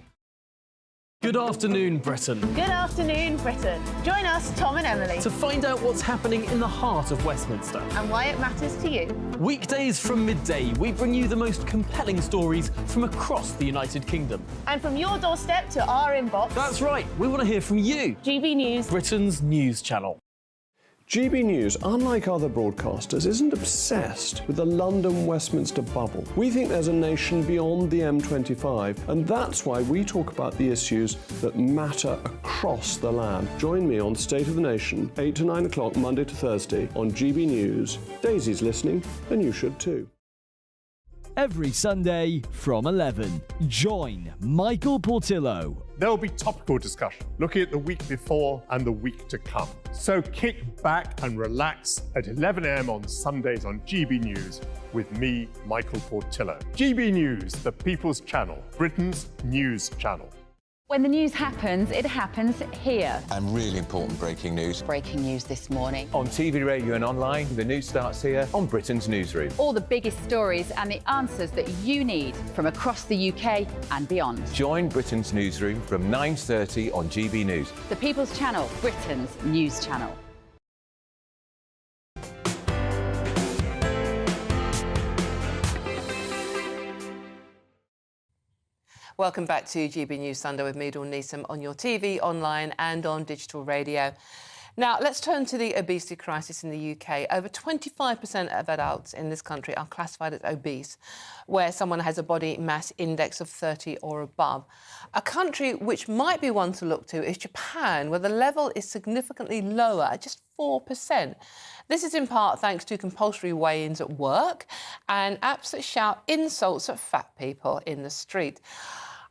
Good afternoon, Britain. Good afternoon, Britain. Join us, Tom and Emily, to find out what's happening in the heart of Westminster and why it matters to you. Weekdays from midday, we bring you the most compelling stories from across the United Kingdom. And from your doorstep to our inbox. That's right, we want to hear from you. GB News, Britain's news channel. GB News, unlike other broadcasters, isn't obsessed with the London-Westminster bubble. We think there's a nation beyond the M25, and that's why we talk about the issues that matter across the land. Join me on State of the Nation, 8 to 9 o'clock, Monday to Thursday, on GB News. Daisy's listening, and you should too. Every Sunday from 11, join Michael Portillo. There'll be topical discussion, looking at the week before and the week to come. So kick back and relax at 11 a.m. on Sundays on GB News with me, Michael Portillo. GB News, the People's Channel, Britain's news channel. When the news happens, it happens here. And really important breaking news. Breaking news this morning. On TV, radio and online, the news starts here on Britain's newsroom. All the biggest stories and the answers that you need from across the UK and beyond. Join Britain's newsroom from 9:30 on GB News. The People's Channel, Britain's news channel. Welcome back to GB News Sunday with me, Dawn Neeson, on your TV, online and on digital radio. Now, let's turn to the obesity crisis in the UK. Over 25% of adults in this country are classified as obese, where someone has a body mass index of 30 or above. A country which might be one to look to is Japan, where the level is significantly lower, at just 4%. This is in part thanks to compulsory weigh-ins at work and apps that shout insults at fat people in the street.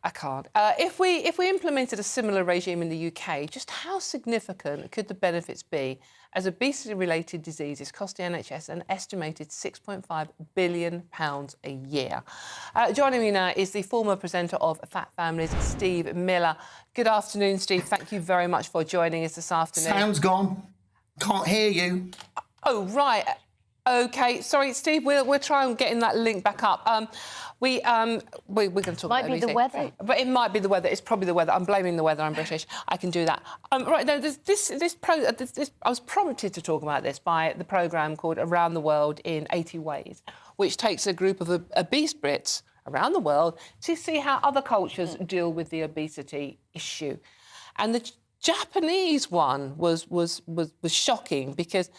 I can't. If we implemented a similar regime in the UK, just how significant could the benefits be, as obesity-related diseases cost the NHS an estimated £6.5 billion a year? Joining me now is the former presenter of Fat Families, Steve Miller. Good afternoon, Steve. Thank you very much for joining us this afternoon. Sound's gone. Can't hear you. Oh, right. OK, sorry, Steve, we're trying getting that link back up. We're going to talk about Might be the weather. But it might be the weather. It's probably the weather. I'm blaming the weather. I'm British. I can do that. Right, now, I was prompted to talk about this by the programme called Around the World in 80 Ways, which takes a group of obese Brits around the world to see how other cultures deal with the obesity issue. And the Japanese one was shocking because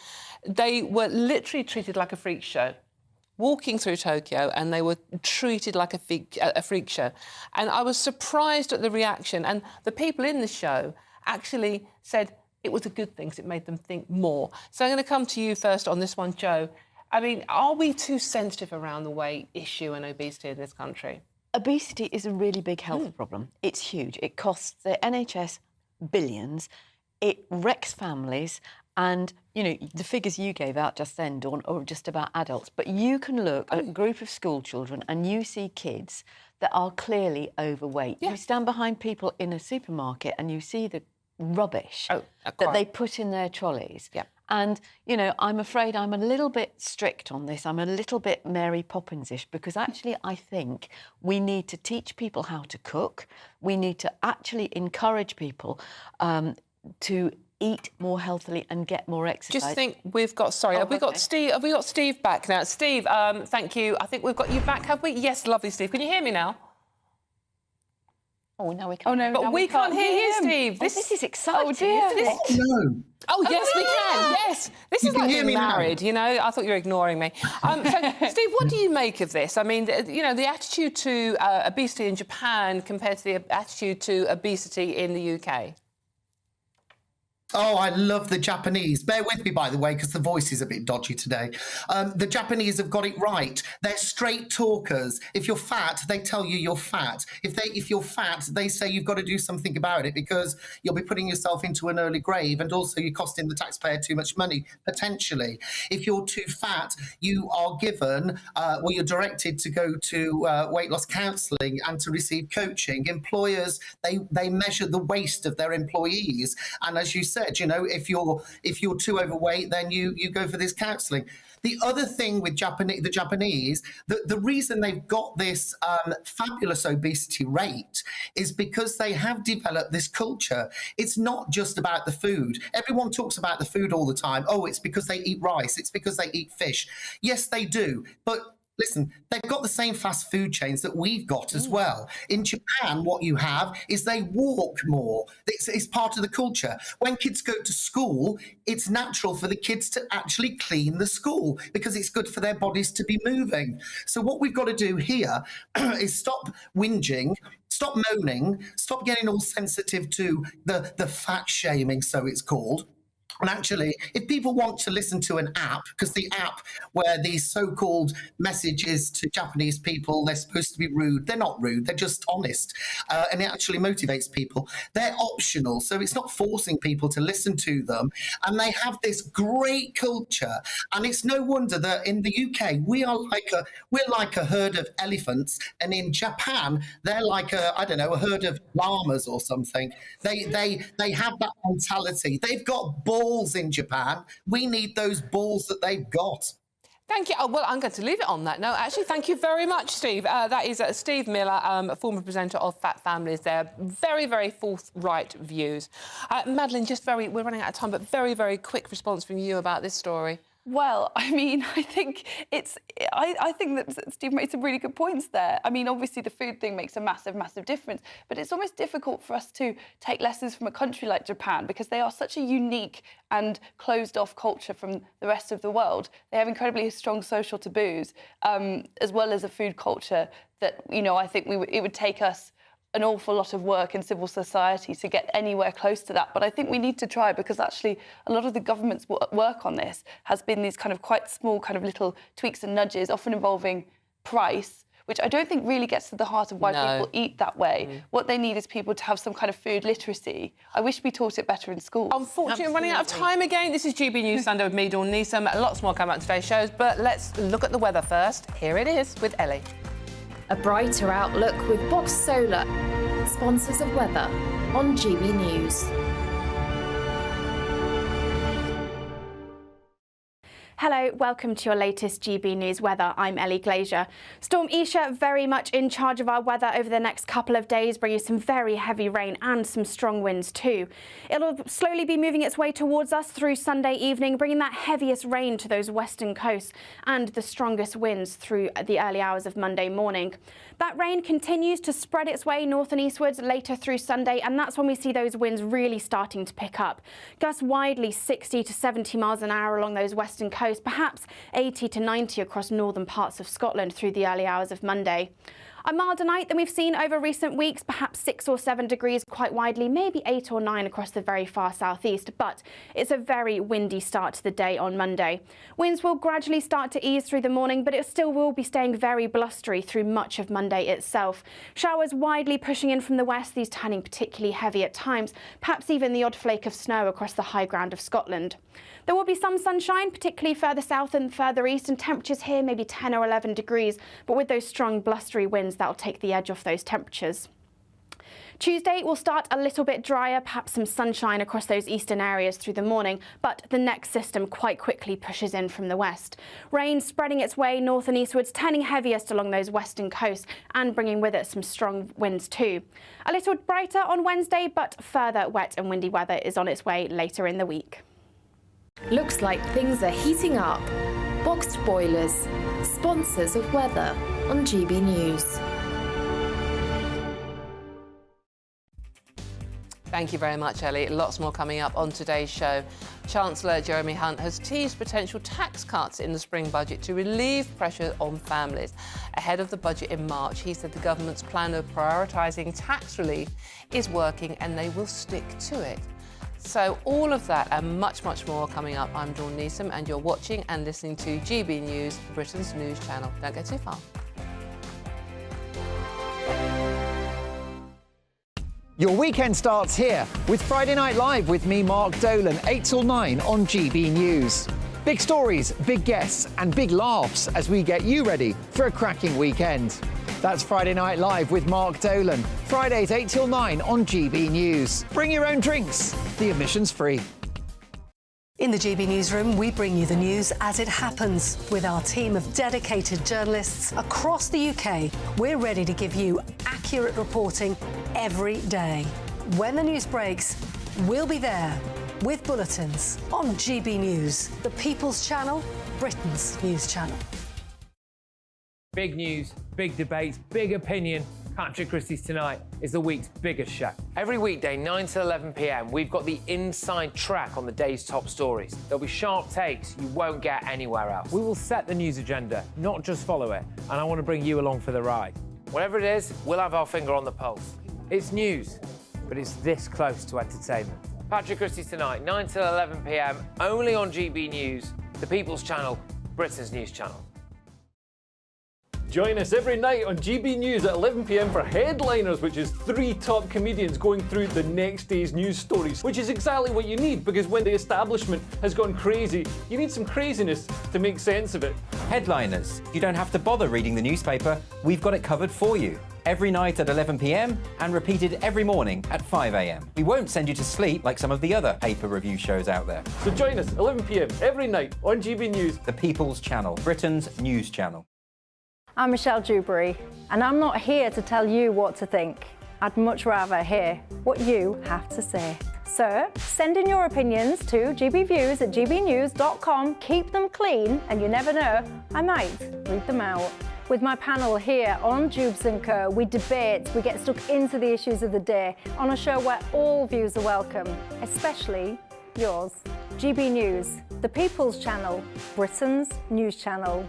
they were literally treated like a freak show, walking through Tokyo, and they were treated like a freak show. And I was surprised at the reaction. And the people in the show actually said it was a good thing because it made them think more. So I'm going to come to you first on this one, Joe. I mean, are we too sensitive around the weight issue and obesity in this country? Obesity is a really big health problem. It's huge. It costs the NHS billions. It wrecks families. And, you know, the figures you gave out just then, Dawn, are just about adults. But you can look at a group of school children and you see kids that are clearly overweight. Yeah. You stand behind people in a supermarket and you see the rubbish that they put in their trolleys. Yeah. And, you know, I'm afraid I'm a little bit strict on this. I'm a little bit Mary Poppins-ish because actually I think we need to teach people how to cook. We need to actually encourage people to eat more healthily and get more exercise. Just think we've got, have we got Steve back now? Steve, thank you. I think we've got you back, have we? Yes, lovely, Steve. Can you hear me now? Oh, no, we can't. Oh, no, but we can't hear you, Steve. This is exciting. Oh, dear. No. Oh, yes, we can. Yes. This is like being married, you know. I thought you were ignoring me. So, Steve, what do you make of this? I mean, you know, the attitude to obesity in Japan compared to the attitude to obesity in the UK? Oh, I love the Japanese. Bear with me, by the way, because the voice is a bit dodgy today. The Japanese have got it right. They're straight talkers. If you're fat, they tell you you're fat. If you're fat, they say you've got to do something about it because you'll be putting yourself into an early grave and also you're costing the taxpayer too much money, potentially. If you're too fat, you are given, you're directed to go to weight loss counselling and to receive coaching. Employers, they measure the waist of their employees. And as you said, you know, if you're too overweight, then you go for this counselling. The other thing with the Japanese, the reason they've got this fabulous obesity rate is because they have developed this culture. It's not just about the food. Everyone talks about the food all the time. Oh, it's because they eat rice. It's because they eat fish. Yes, they do. But listen, they've got the same fast food chains that we've got as well. In Japan, what you have is they walk more. It's part of the culture. When kids go to school, it's natural for the kids to actually clean the school because it's good for their bodies to be moving. So what we've got to do here is stop whinging, stop moaning, stop getting all sensitive to the fat shaming, so it's called. And actually, if people want to listen to an app, because the app where these so-called messages to Japanese people, they're supposed to be rude. They're not rude. They're just honest. And it actually motivates people. They're optional. So it's not forcing people to listen to them. And they have this great culture. And it's no wonder that in the UK, we're like a herd of elephants. And in Japan, they're like a herd of llamas or something. They have that mentality. They've got balls in Japan. We need those balls that they've got. Thank you. Oh, well, I'm going to leave it on that. No, actually, thank you very much, Steve. That is Steve Miller, a former presenter of Fat Families. They're very, very forthright views. Madeline, we're running out of time, but very, very quick response from you about this story. Well, I mean, I think that Steve made some really good points there. I mean, obviously the food thing makes a massive, massive difference, but it's almost difficult for us to take lessons from a country like Japan because they are such a unique and closed-off culture from the rest of the world. They have incredibly strong social taboos, as well as a food culture that, I think it would take us an awful lot of work in civil society to get anywhere close to that. But I think we need to try, because actually a lot of the government's work on this has been these kind of quite small kind of little tweaks and nudges, often involving price, which I don't think really gets to the heart of why people eat that way. What they need is people to have some kind of food literacy. I wish we taught it better in schools. Unfortunately, we're running out of time again. This is GB News Sunday with me, Dawn Neeson. Lots more coming up today's shows, but let's look at the weather first. Here it is with Ellie. A brighter outlook with Postal, sponsors of weather on GB News. Hello, welcome to your latest GB News weather. I'm Ellie Glazier. Storm Isha very much in charge of our weather over the next couple of days, bringing some very heavy rain and some strong winds too. It'll slowly be moving its way towards us through Sunday evening, bringing that heaviest rain to those western coasts and the strongest winds through the early hours of Monday morning. That rain continues to spread its way north and eastwards later through Sunday, and that's when we see those winds really starting to pick up. Gusts widely 60 to 70 miles an hour along those western coasts, perhaps 80 to 90 across northern parts of Scotland through the early hours of Monday. A milder night than we've seen over recent weeks, perhaps 6 or 7 degrees quite widely, maybe 8 or 9 across the very far southeast, but it's a very windy start to the day on Monday. Winds will gradually start to ease through the morning, but it still will be staying very blustery through much of Monday itself. Showers widely pushing in from the west, these turning particularly heavy at times, perhaps even the odd flake of snow across the high ground of Scotland. There will be some sunshine, particularly further south and further east, and temperatures here maybe 10 or 11 degrees, but with those strong blustery winds, that'll take the edge off those temperatures. Tuesday will start a little bit drier, perhaps some sunshine across those eastern areas through the morning, but the next system quite quickly pushes in from the west. Rain spreading its way north and eastwards, turning heaviest along those western coasts and bringing with it some strong winds too. A little brighter on Wednesday, but further wet and windy weather is on its way later in the week. Looks like things are heating up. Boxed boilers, sponsors of weather on GB News. Thank you very much, Ellie. Lots more coming up on today's show. Chancellor Jeremy Hunt has teased potential tax cuts in the spring budget to relieve pressure on families. Ahead of the budget in March, he said the government's plan of prioritising tax relief is working and they will stick to it. So all of that and much, much more coming up. I'm Dawn Neeson and you're watching and listening to GB News, Britain's news channel. Don't go too far. Your weekend starts here with Friday Night Live with me, Mark Dolan, 8 till 9 on GB News. Big stories, big guests and big laughs as we get you ready for a cracking weekend. That's Friday Night Live with Mark Dolan. Fridays 8 till 9 on GB News. Bring your own drinks. The admission's free. In the GB Newsroom, we bring you the news as it happens. With our team of dedicated journalists across the UK, we're ready to give you accurate reporting every day. When the news breaks, we'll be there with bulletins on GB News, the People's Channel, Britain's news channel. Big news, big debates, big opinion. Patrick Christie's Tonight is the week's biggest show. Every weekday, 9 to 11 p.m, we've got the inside track on the day's top stories. There'll be sharp takes you won't get anywhere else. We will set the news agenda, not just follow it, and I want to bring you along for the ride. Whatever it is, we'll have our finger on the pulse. It's news, but it's this close to entertainment. Patrick Christie's Tonight, 9 till 11 p.m, only on GB News, the People's Channel, Britain's news channel. Join us every night on GB News at 11 p.m. for Headliners, which is 3 top comedians going through the next day's news stories, which is exactly what you need, because when the establishment has gone crazy, you need some craziness to make sense of it. Headliners. You don't have to bother reading the newspaper. We've got it covered for you. Every night at 11 p.m. and repeated every morning at 5 a.m. We won't send you to sleep like some of the other paper review shows out there. So join us 11 p.m. every night on GB News, the People's Channel, Britain's news channel. I'm Michelle Dewberry, and I'm not here to tell you what to think. I'd much rather hear what you have to say. So send in your opinions to gbviews@gbnews.com. Keep them clean, and you never know, I might read them out. With my panel here on Jubes & Co, we debate, we get stuck into the issues of the day on a show where all views are welcome, especially yours. GB News, the People's Channel, Britain's news channel.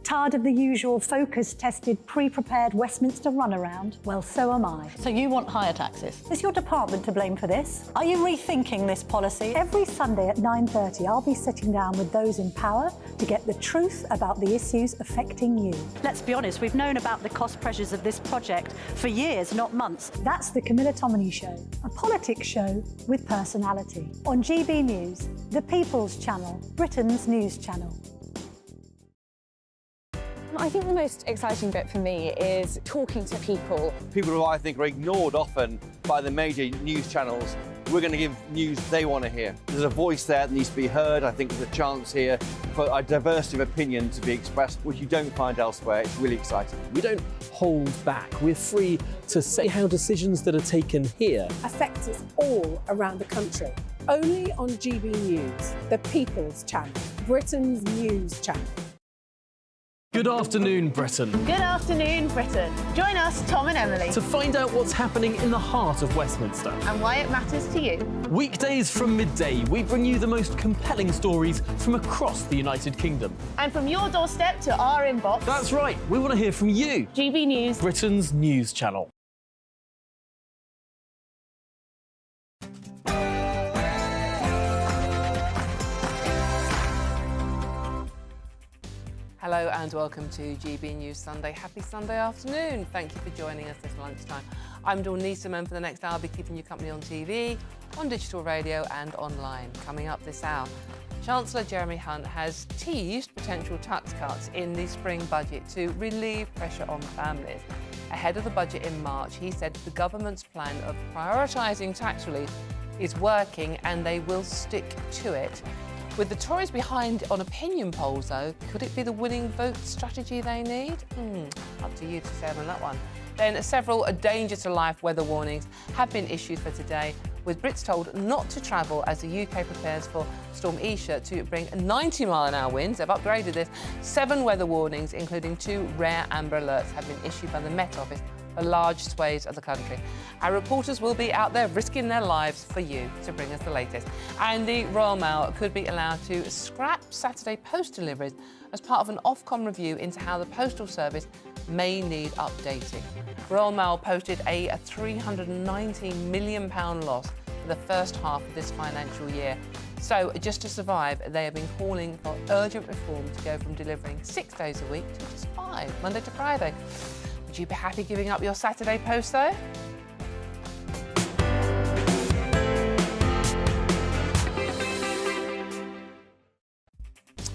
Tired of the usual focus-tested, pre-prepared Westminster runaround? Well, so am I. So you want higher taxes? Is your department to blame for this? Are you rethinking this policy? Every Sunday at 9:30, I'll be sitting down with those in power to get the truth about the issues affecting you. Let's be honest, we've known about the cost pressures of this project for years, not months. That's the Camilla Tominey Show, a politics show with personality. On GB News, the People's Channel, Britain's news channel. I think the most exciting bit for me is talking to people. People who I think are ignored often by the major news channels. We're going to give news they want to hear. There's a voice there that needs to be heard. I think there's a chance here for a diversity of opinion to be expressed, which you don't find elsewhere. It's really exciting. We don't hold back. We're free to say how decisions that are taken here affect us all around the country. Only on GB News, the People's Channel, Britain's news channel. Good afternoon, Britain. Good afternoon, Britain. Join us, Tom and Emily, to find out what's happening in the heart of Westminster and why it matters to you. Weekdays from midday, we bring you the most compelling stories from across the United Kingdom. And from your doorstep to our inbox. That's right, we want to hear from you. GB News, Britain's news channel. Hello and welcome to GB News Sunday. Happy Sunday afternoon. Thank you for joining us this lunchtime. I'm Dawn Neeson, and for the next hour I'll be keeping you company on TV, on digital radio and online. Coming up this hour, Chancellor Jeremy Hunt has teased potential tax cuts in the spring budget to relieve pressure on families. Ahead of the budget in March, he said the government's plan of prioritising tax relief is working and they will stick to it. With the Tories behind on opinion polls, though, could it be the winning vote strategy they need? Up to you to say on that one. Then several danger to life weather warnings have been issued for today, with Brits told not to travel as the UK prepares for Storm Isha to bring 90-mile-an-hour winds. They've upgraded this. 7 weather warnings, including 2 rare amber alerts, have been issued by the Met Office for large swathes of the country. Our reporters will be out there risking their lives for you to bring us the latest. And the Royal Mail could be allowed to scrap Saturday post deliveries as part of an Ofcom review into how the postal service may need updating. Royal Mail posted a £390 million loss for the first half of this financial year. So, just to survive, they have been calling for urgent reform to go from delivering 6 days a week to just 5, Monday to Friday. Would you be happy giving up your Saturday post, though?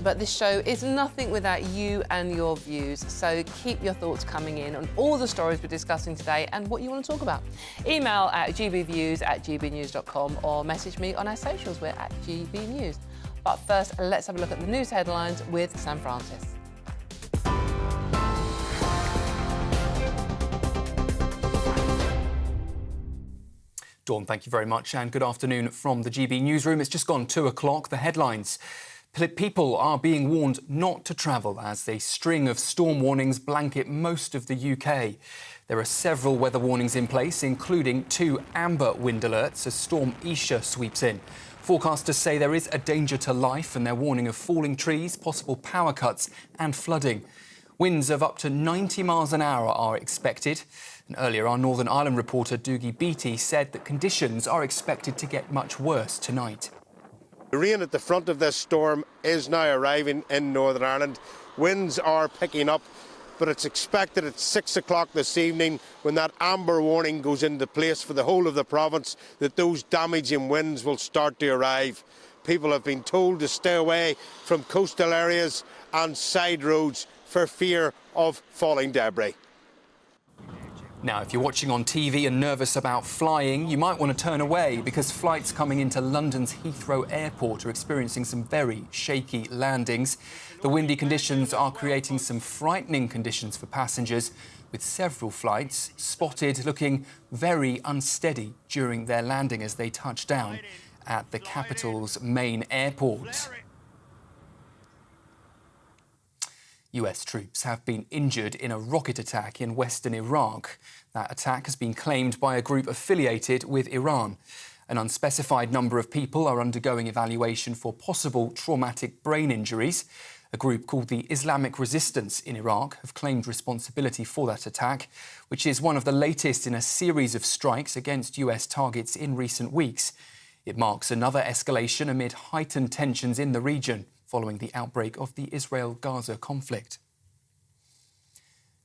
But this show is nothing without you and your views, so keep your thoughts coming in on all the stories we're discussing today and what you want to talk about. Email at gbviews@gbnews.com or message me on our socials. We're at gbnews. But first, let's have a look at the news headlines with Sam Francis. Dawn, thank you very much, and good afternoon from the GB newsroom. It's just gone 2 o'clock. The headlines. People are being warned not to travel as a string of storm warnings blanket most of the UK. There are several weather warnings in place, including 2 amber wind alerts as Storm Isha sweeps in. Forecasters say there is a danger to life and they're warning of falling trees, possible power cuts and flooding. Winds of up to 90 miles an hour are expected. And earlier, our Northern Ireland reporter Doogie Beattie said that conditions are expected to get much worse tonight. The rain at the front of this storm is now arriving in Northern Ireland. Winds are picking up, but it's expected at 6 o'clock this evening, when that amber warning goes into place for the whole of the province, that those damaging winds will start to arrive. People have been told to stay away from coastal areas and side roads for fear of falling debris. Now, if you're watching on TV and nervous about flying, you might want to turn away, because flights coming into London's Heathrow Airport are experiencing some very shaky landings. The windy conditions are creating some frightening conditions for passengers, with several flights spotted looking very unsteady during their landing as they touch down at the capital's main airport. US troops have been injured in a rocket attack in western Iraq. That attack has been claimed by a group affiliated with Iran. An unspecified number of people are undergoing evaluation for possible traumatic brain injuries. A group called the Islamic Resistance in Iraq have claimed responsibility for that attack, which is one of the latest in a series of strikes against US targets in recent weeks. It marks another escalation amid heightened tensions in the region following the outbreak of the Israel-Gaza conflict.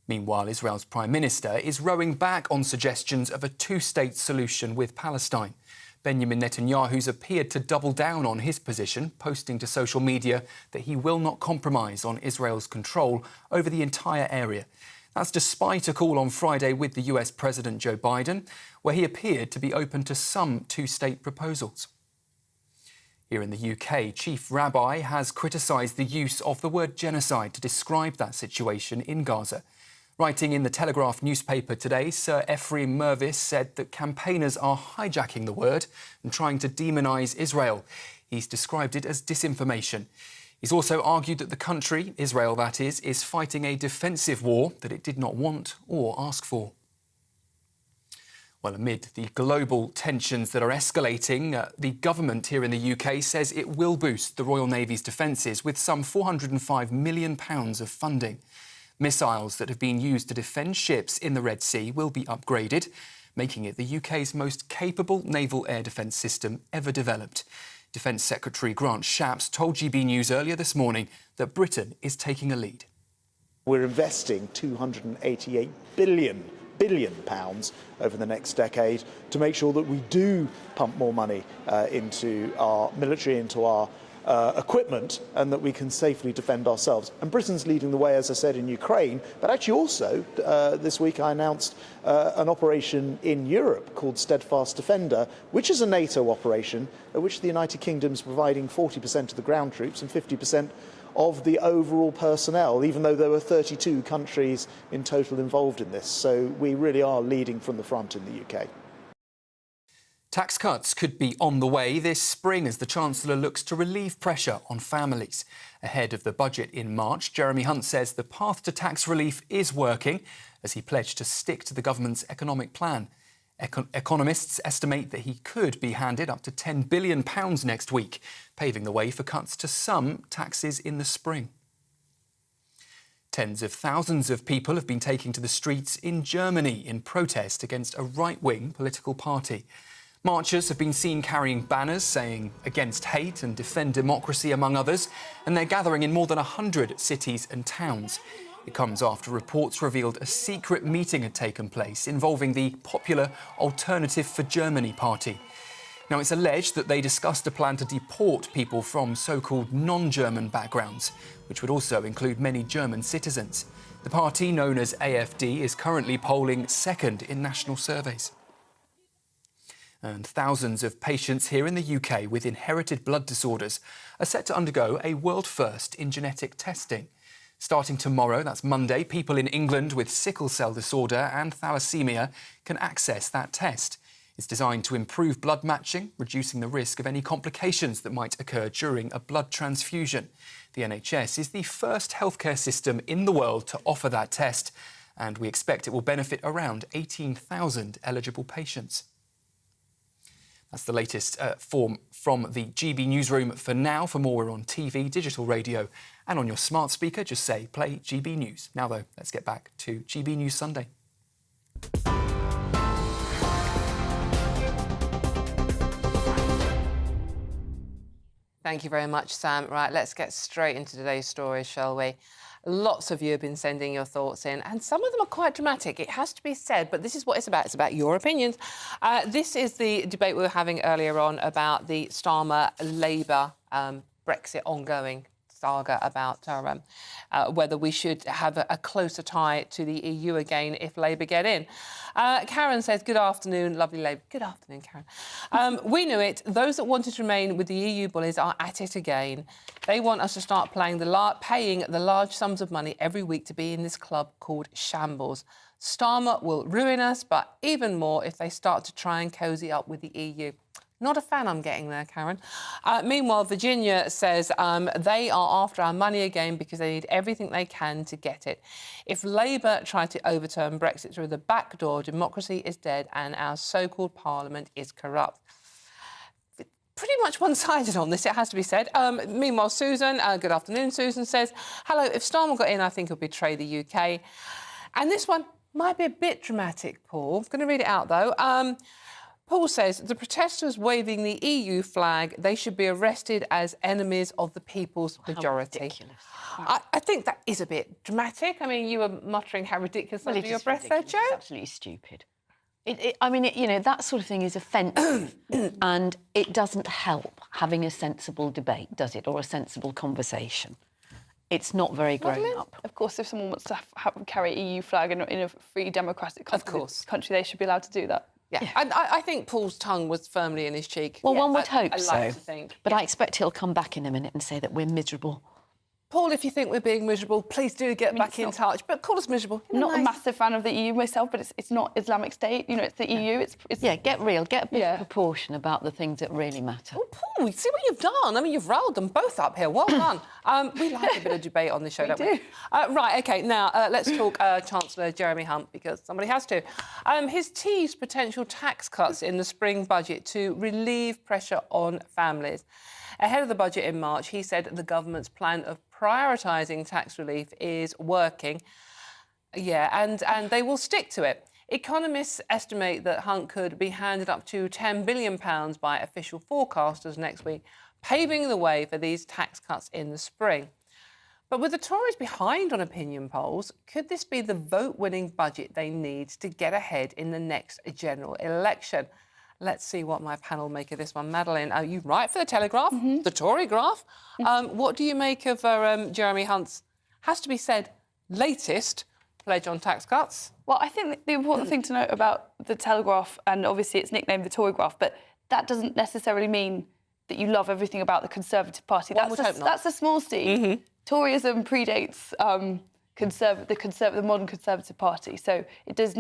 Meanwhile, Israel's Prime Minister is rowing back on suggestions of a two-state solution with Palestine. Benjamin Netanyahu's appeared to double down on his position, posting to social media that he will not compromise on Israel's control over the entire area. That's despite a call on Friday with the US President Joe Biden, where he appeared to be open to some two-state proposals. Here in the UK, Chief Rabbi has criticised the use of the word genocide to describe that situation in Gaza. Writing in the Telegraph newspaper today, Sir Ephraim Mervis said that campaigners are hijacking the word and trying to demonise Israel. He's described it as disinformation. He's also argued that the country, Israel that is fighting a defensive war that it did not want or ask for. Well, amid the global tensions that are escalating, the government here in the UK says it will boost the Royal Navy's defences with some £405 million of funding. Missiles that have been used to defend ships in the Red Sea will be upgraded, making it the UK's most capable naval air defence system ever developed. Defence Secretary Grant Shapps told GB News earlier this morning that Britain is taking a lead. We're investing £288 billion over the next decade to make sure that we do pump more money into our military, into our equipment, and that we can safely defend ourselves. And Britain's leading the way, as I said, in Ukraine, but actually also this week I announced an operation in Europe called Steadfast Defender, which is a NATO operation at which the United Kingdom's providing 40% of the ground troops and 50% of the overall personnel, even though there were 32 countries in total involved in this. So we really are leading from the front in the UK. Tax cuts could be on the way this spring as the Chancellor looks to relieve pressure on families. Ahead of the budget in March, Jeremy Hunt says the path to tax relief is working as he pledged to stick to the government's economic plan. Economists estimate that he could be handed up to £10 billion next week, paving the way for cuts to some taxes in the spring. Tens of thousands of people have been taking to the streets in Germany in protest against a right-wing political party. Marchers have been seen carrying banners saying against hate and defend democracy, among others, and they're gathering in more than 100 cities and towns. It comes after reports revealed a secret meeting had taken place involving the popular Alternative for Germany party. Now, it's alleged that they discussed a plan to deport people from so-called non-German backgrounds, which would also include many German citizens. The party, known as AfD, is currently polling second in national surveys. And thousands of patients here in the UK with inherited blood disorders are set to undergo a world first in genetic testing. Starting tomorrow, that's Monday, people in England with sickle cell disorder and thalassemia can access that test. It's designed to improve blood matching, reducing the risk of any complications that might occur during a blood transfusion. The NHS is the first healthcare system in the world to offer that test, and we expect it will benefit around 18,000 eligible patients. That's the latest from the GB Newsroom for now. For more, we're on TV, digital radio and on your smart speaker. Just say, play GB News. Now, though, let's get back to GB News Sunday. Thank you very much, Sam. Right, let's get straight into today's stories, shall we? Lots of you have been sending your thoughts in, and some of them are quite dramatic. It has to be said, but this is what it's about. It's about your opinions. This is the debate we were having earlier on about the Starmer-Labour Brexit ongoing saga about whether we should have a closer tie to the EU again if Labour get in. Karen says, good afternoon, lovely Labour. Good afternoon, Karen. We knew it. Those that wanted to remain with the EU bullies are at it again. They want us to start paying the large sums of money every week to be in this club called Shambles. Starmer will ruin us, but even more if they start to try and cosy up with the EU. Not a fan I'm getting there, Karen. Meanwhile, Virginia says they are after our money again because they need everything they can to get it. If Labour try to overturn Brexit through the back door, democracy is dead and our so-called parliament is corrupt. Pretty much one-sided on this, it has to be said. Meanwhile, Susan, good afternoon, Susan says, hello, if Starmer got in, I think he'll betray the UK. And this one might be a bit dramatic, Paul. I'm going to read it out, though. Paul says, the protesters waving the EU flag, they should be arrested as enemies of the people's majority. Ridiculous. I think that is a bit dramatic. I mean, you were muttering how ridiculous under your breath there, Joe. It's absolutely stupid. I mean, you know, that sort of thing is offensive and it doesn't help having a sensible debate, does it, or a sensible conversation. It's not very grown up. Of course, if someone wants to carry EU flag in a free democratic country, they should be allowed to do that. Yeah, and I think Paul's tongue was firmly in his cheek. Well, one would hope I so. like to think. But I expect he'll come back in a minute and say that we're miserable. Paul, if you think we're being miserable, please do get back in touch. But call us miserable. I'm not a massive fan of the EU myself, but it's not Islamic State. You know, it's the EU. It's yeah, get real. Get a bit of proportion about the things that really matter. Oh, Paul, see what you've done. I mean, you've rolled them both up here. Well done. We like a bit of debate on this show, don't we? Right, OK, now let's talk Chancellor Jeremy Hunt, because somebody has to. He's teased potential tax cuts in the spring budget to relieve pressure on families. Ahead of the budget in March, he said the government's plan of prioritising tax relief is working. Yeah, and they will stick to it. Economists estimate that Hunt could be handed up to £10 billion by official forecasters next week, paving the way for these tax cuts in the spring. But with the Tories behind on opinion polls, could this be the vote-winning budget they need to get ahead in the next general election? Let's see what my panel make of this one. Madeline, you write for The Telegraph, the Tory graph. What do you make of Jeremy Hunt's, has to be said, latest pledge on tax cuts? Well, I think the important thing to note about The Telegraph, and obviously it's nicknamed the Tory graph, but that doesn't necessarily mean that you love everything about the Conservative Party. That's a small c. Toryism predates the modern Conservative Party, so it does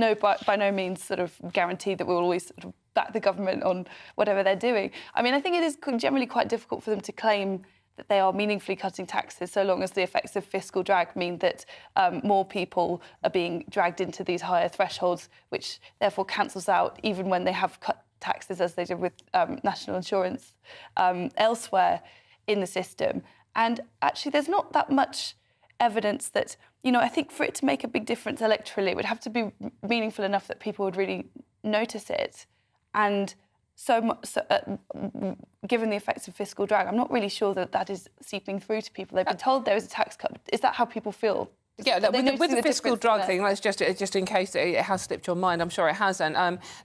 by no means sort of guarantee that we'll always sort of back the government on whatever they're doing. I mean, I think it is generally quite difficult for them to claim that they are meaningfully cutting taxes so long as the effects of fiscal drag mean that more people are being dragged into these higher thresholds, which therefore cancels out even when they have cut taxes, as they did with national insurance elsewhere in the system. And actually, there's not that much evidence that, you know, I think for it to make a big difference electorally, it would have to be meaningful enough that people would really notice it. And given the effects of fiscal drag, I'm not really sure that that is seeping through to people. They've been told there is a tax cut. Is that how people feel? Yeah, with the fiscal drug thing, let's just in case it has slipped your mind, I'm sure it hasn't.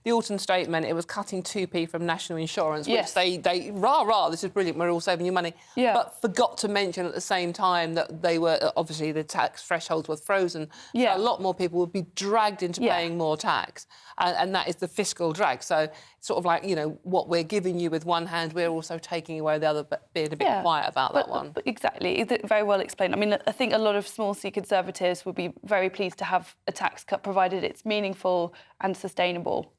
The Autumn Statement, it was cutting 2p from national insurance, which they rah, this is brilliant, we're all saving you money. Yeah. But forgot to mention at the same time that they were, obviously, the tax thresholds were frozen. Yeah. So a lot more people would be dragged into paying more tax. And that is the fiscal drag. So it's sort of like, you know, what we're giving you with one hand, we're also taking away the other, but being a bit quiet about that one. But exactly, very well explained. I mean, I think a lot of small C Conservatives would be very pleased to have a tax cut, provided it's meaningful and sustainable.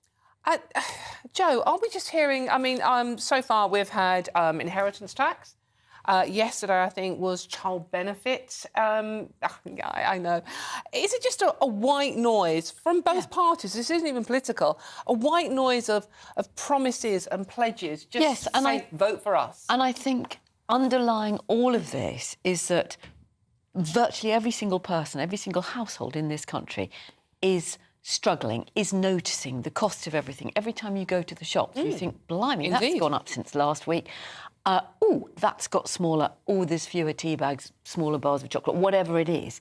Joe, are we just hearing... I mean, so far we've had inheritance tax. Yesterday, I think, was child benefit. I know. Is it just a white noise from both parties? This isn't even political. A white noise of promises and pledges. Just vote for us. And I think underlying all of this is that virtually every single person, every single household in this country is struggling is noticing the cost of everything. Every time you go to the shops, you think, blimey, Indeed. that's gone up since last week. Oh, that's got smaller. Oh, there's fewer tea bags, smaller bars of chocolate, whatever it is.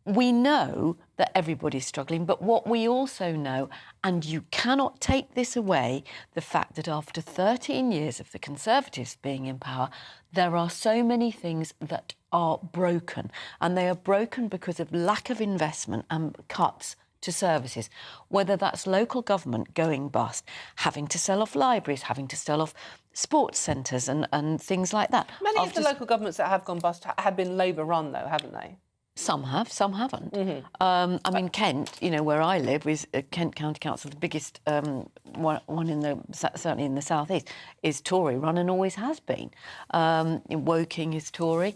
We know that everybody's struggling, but what we also know, and you cannot take this away, the fact that after 13 years of the Conservatives being in power, there are so many things that are broken, and they are broken because of lack of investment and cuts to services, whether that's local government going bust, having to sell off libraries, having to sell off sports centres and things like that. Many of the local governments that have gone bust have been Labour-run, though, haven't they? Some have, some haven't. I mean, Kent, you know, where I live, is Kent County Council, the biggest one in the certainly in the south east, is Tory run and always has been. Woking is Tory,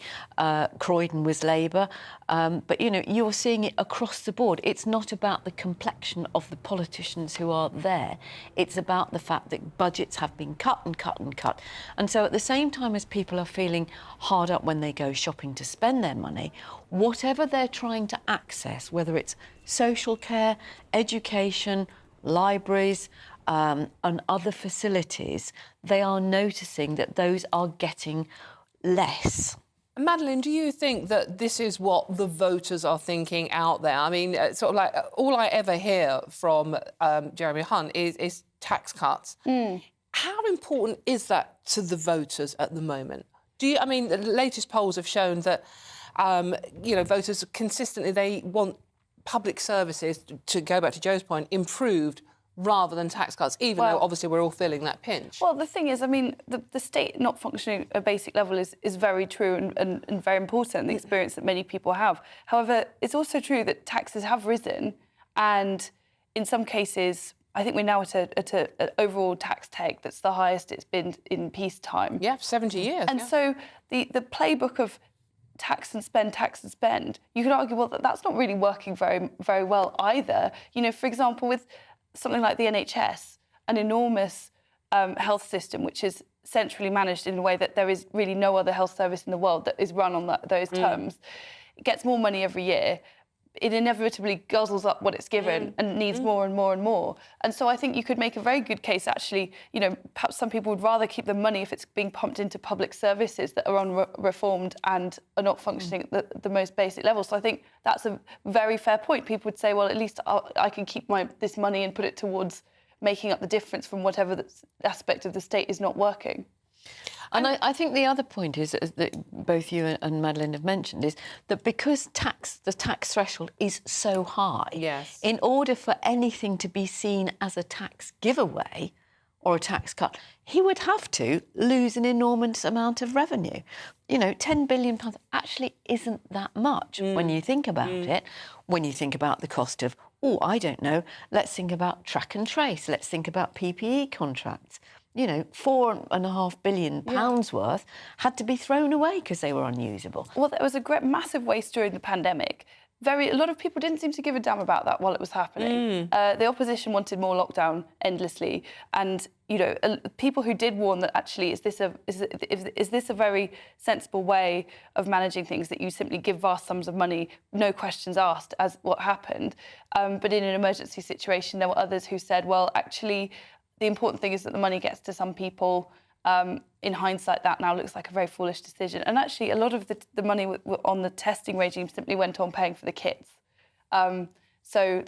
Croydon was Labour, but you know, you're seeing it across the board. It's not about the complexion of the politicians who are there. It's about the fact that budgets have been cut and cut and cut, and so at the same time as people are feeling hard up when they go shopping to spend their money, whatever they're trying to access, whether it's social care, education, libraries, and other facilities, they are noticing that those are getting less. Madeleine, do you think that this is what the voters are thinking out there? I mean, sort of like all I ever hear from Jeremy Hunt is tax cuts. How important is that to the voters at the moment? I mean, the latest polls have shown that you know, voters consistently, they want public services, to go back to Joe's point, improved rather than tax cuts, even though obviously we're all feeling that pinch. Well, the thing is, I mean, the state not functioning at a basic level is very true and very important, the experience that many people have. However, it's also true that taxes have risen, and in some cases, I think we're now at an overall tax take that's the highest it's been in peacetime. Yeah, 70 years. And so the playbook of tax and spend, you could argue, well, that's not really working very, very well either. You know, for example, with something like the NHS, an enormous health system which is centrally managed in a way that there is really no other health service in the world that is run on those terms. It gets more money every year. It inevitably guzzles up what it's given and needs more and more and more. And so I think you could make a very good case, actually, you know, perhaps some people would rather keep the money if it's being pumped into public services that are unreformed and are not functioning at the most basic level. So I think that's a very fair point. People would say, well, at least I can keep this money and put it towards making up the difference from whatever aspect of the state is not working. And I think the other point is that both you and Madeleine have mentioned is that because the tax threshold is so high, in order for anything to be seen as a tax giveaway or a tax cut, he would have to lose an enormous amount of revenue. You know, £10 billion actually isn't that much when you think about it, when you think about the cost of, oh, I don't know, let's think about track and trace, let's think about PPE contracts. You know, £4.5 billion worth had to be thrown away because they were unusable. Well, there was a massive waste during the pandemic. A lot of people didn't seem to give a damn about that while it was happening. The opposition wanted more lockdown endlessly, and you know, people who did warn that actually is this a very sensible way of managing things, that you simply give vast sums of money, no questions asked, as what happened. But in an emergency situation, there were others who said, well, actually, the important thing is that the money gets to some people. In hindsight, that now looks like a very foolish decision. And actually, a lot of the money on the testing regime simply went on paying for the kits. So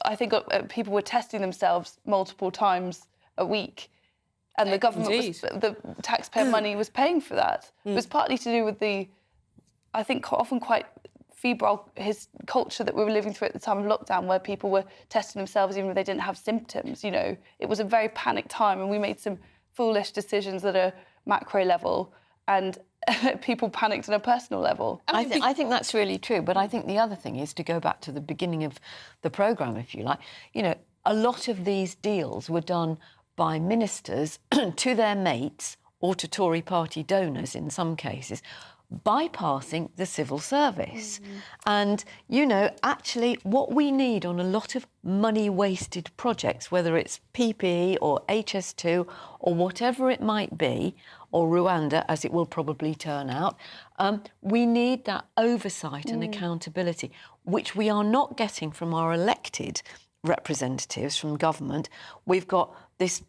I think people were testing themselves multiple times a week. And the government, the taxpayer money was paying for that. It was partly to do with I think, often quite febrile culture that we were living through at the time of lockdown, where people were testing themselves even if they didn't have symptoms. You know, it was a very panicked time, and we made some foolish decisions at a macro level, and people panicked on a personal level. I think that's really true, but I think the other thing is to go back to the beginning of the programme, if you like. You know, a lot of these deals were done by ministers to their mates or to Tory party donors in some cases, bypassing the civil service. And, you know, actually what we need on a lot of money-wasted projects, whether it's PPE or HS2 or whatever it might be, or Rwanda, as it will probably turn out, we need that oversight and accountability, which we are not getting from our elected representatives from government. We've got this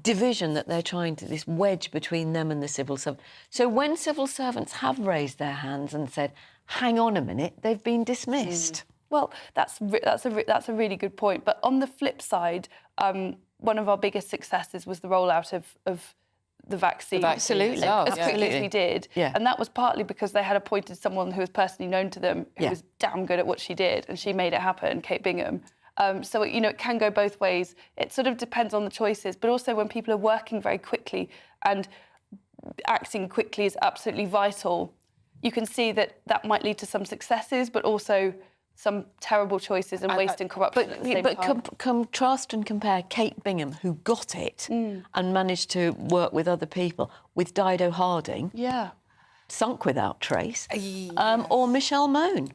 division that they're trying to, this wedge between them and the civil servant. So when civil servants have raised their hands and said, hang on a minute, they've been dismissed. Well, that's a really good point. But on the flip side, one of our biggest successes was the rollout of the vaccine. Absolutely. As quickly as we did. Yeah. And that was partly because they had appointed someone who was personally known to them, who was damn good at what she did, and she made it happen, Kate Bingham. So, you know, it can go both ways. It sort of depends on the choices, but also when people are working very quickly and acting quickly is absolutely vital, you can see that that might lead to some successes, but also some terrible choices and waste and corruption at the same time. Contrast and compare Kate Bingham, who got it and managed to work with other people, with Dido Harding, sunk without trace, or Michelle Mone.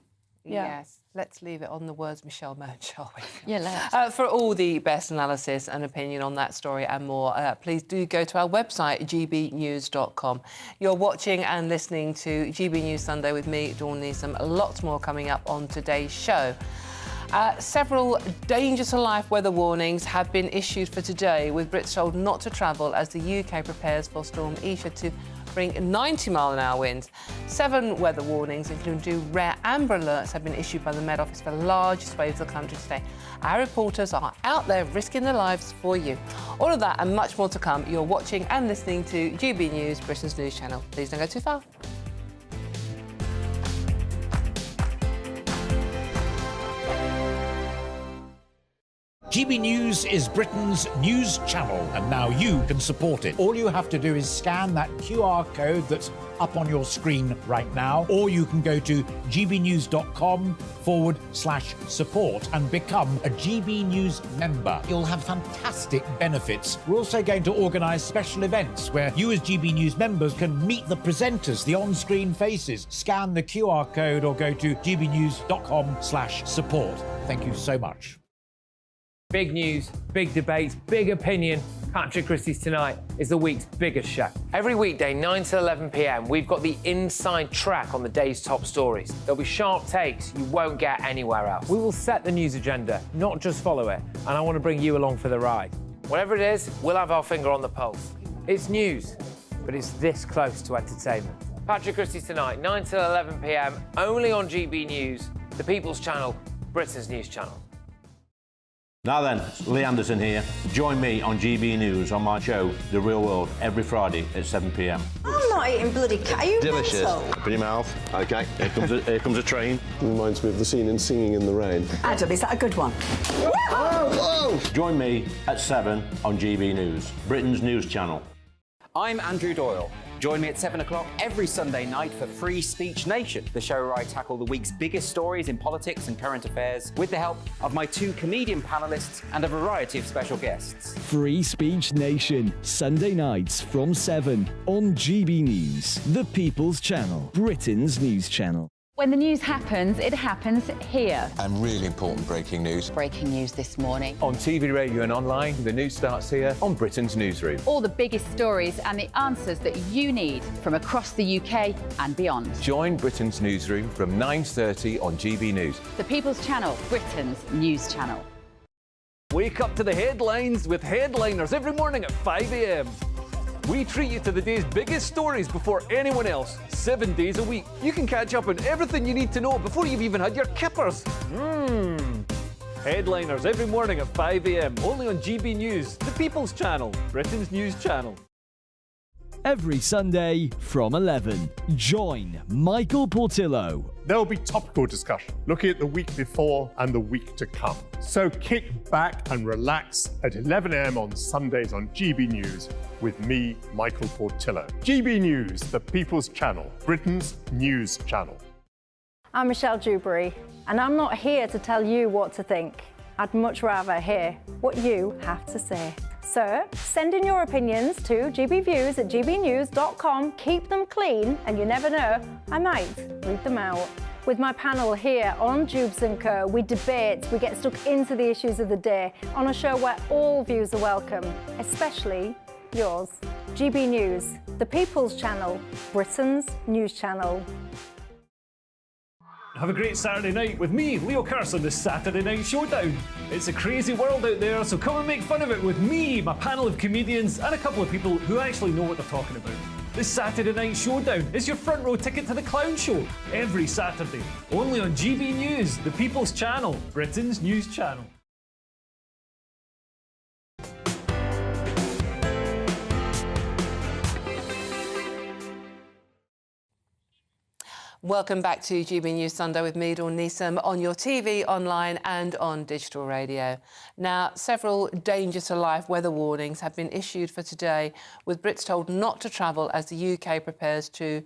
Yes. Let's leave it on the words Michelle Mone, shall we? Yeah, let's. For all the best analysis and opinion on that story and more, please do go to our website, gbnews.com. You're watching and listening to GB News Sunday with me, Dawn Neeson. Lots more coming up on today's show. Several danger to life weather warnings have been issued for today, with Brits told not to travel as the UK prepares for Storm Isha to bring 90-mile-an-hour winds. 7 weather warnings, including 2 rare amber alerts, have been issued by the Met Office for large swathes of the country today. Our reporters are out there risking their lives for you. All of that and much more to come. You're watching and listening to GB News, Britain's news channel. Please don't go too far. GB News is Britain's news channel, and now you can support it. All you have to do is scan that QR code that's up on your screen right now, or you can go to gbnews.com/support and become a GB News member. You'll have fantastic benefits. We're also going to organise special events where you as GB News members can meet the presenters, the on-screen faces. Scan the QR code or go to gbnews.com/support. Thank you so much. Big news, big debates, big opinion. Patrick Christie's Tonight is the week's biggest show. Every weekday, 9 to 11 p.m, we've got the inside track on the day's top stories. There'll be sharp takes you won't get anywhere else. We will set the news agenda, not just follow it, and I want to bring you along for the ride. Whatever it is, we'll have our finger on the pulse. It's news, but it's this close to entertainment. Patrick Christie's Tonight, 9 to 11 p.m, only on GB News, the People's Channel, Britain's news channel. Now then, Lee Anderson here. Join me on GB News on my show, The Real World, every Friday at 7 p.m. I'm not eating bloody cat. Are you Delicious. mental? Open your mouth. OK, here comes a train. Reminds me of the scene in Singing in the Rain. Adam, is that a good one? Whoa! Join me at 7 on GB News, Britain's news channel. I'm Andrew Doyle. Join me at 7 o'clock every Sunday night for Free Speech Nation, the show where I tackle the week's biggest stories in politics and current affairs with the help of my 2 comedian panellists and a variety of special guests. Free Speech Nation, Sunday nights from 7 on GB News, the People's Channel, Britain's news channel. When the news happens, it happens here. And really important breaking news. Breaking news this morning. On TV, radio and online, the news starts here on Britain's Newsroom. All the biggest stories and the answers that you need from across the UK and beyond. Join Britain's Newsroom from 9:30 on GB News. The People's Channel, Britain's news channel. Wake up to the headlines with Headliners every morning at 5 a.m. We treat you to the day's biggest stories before anyone else, 7 days a week. You can catch up on everything you need to know before you've even had your kippers. Headliners every morning at 5 a.m, only on GB News, the People's Channel, Britain's news channel. Every Sunday from 11, join Michael Portillo. There'll be topical discussion, looking at the week before and the week to come. So kick back and relax at 11 a.m. on Sundays on GB News with me, Michael Portillo. GB News, the People's Channel, Britain's news channel. I'm Michelle Dewberry, and I'm not here to tell you what to think. I'd much rather hear what you have to say. So send in your opinions to gbviews@gbnews.com. Keep them clean, and you never know, I might read them out. With my panel here on Jubes & Co, we debate, we get stuck into the issues of the day on a show where all views are welcome, especially yours. GB News, the People's Channel, Britain's news channel. Have a great Saturday night with me, Leo Curse, on the Saturday Night Showdown. It's a crazy world out there, so come and make fun of it with me, my panel of comedians, and a couple of people who actually know what they're talking about. This Saturday Night Showdown is your front row ticket to the clown show every Saturday, only on GB News, the People's Channel, Britain's news channel. Welcome back to GB News Sunday with me, Dawn Neeson, on your TV, online and on digital radio. Now, several danger to life weather warnings have been issued for today, with Brits told not to travel as the UK prepares to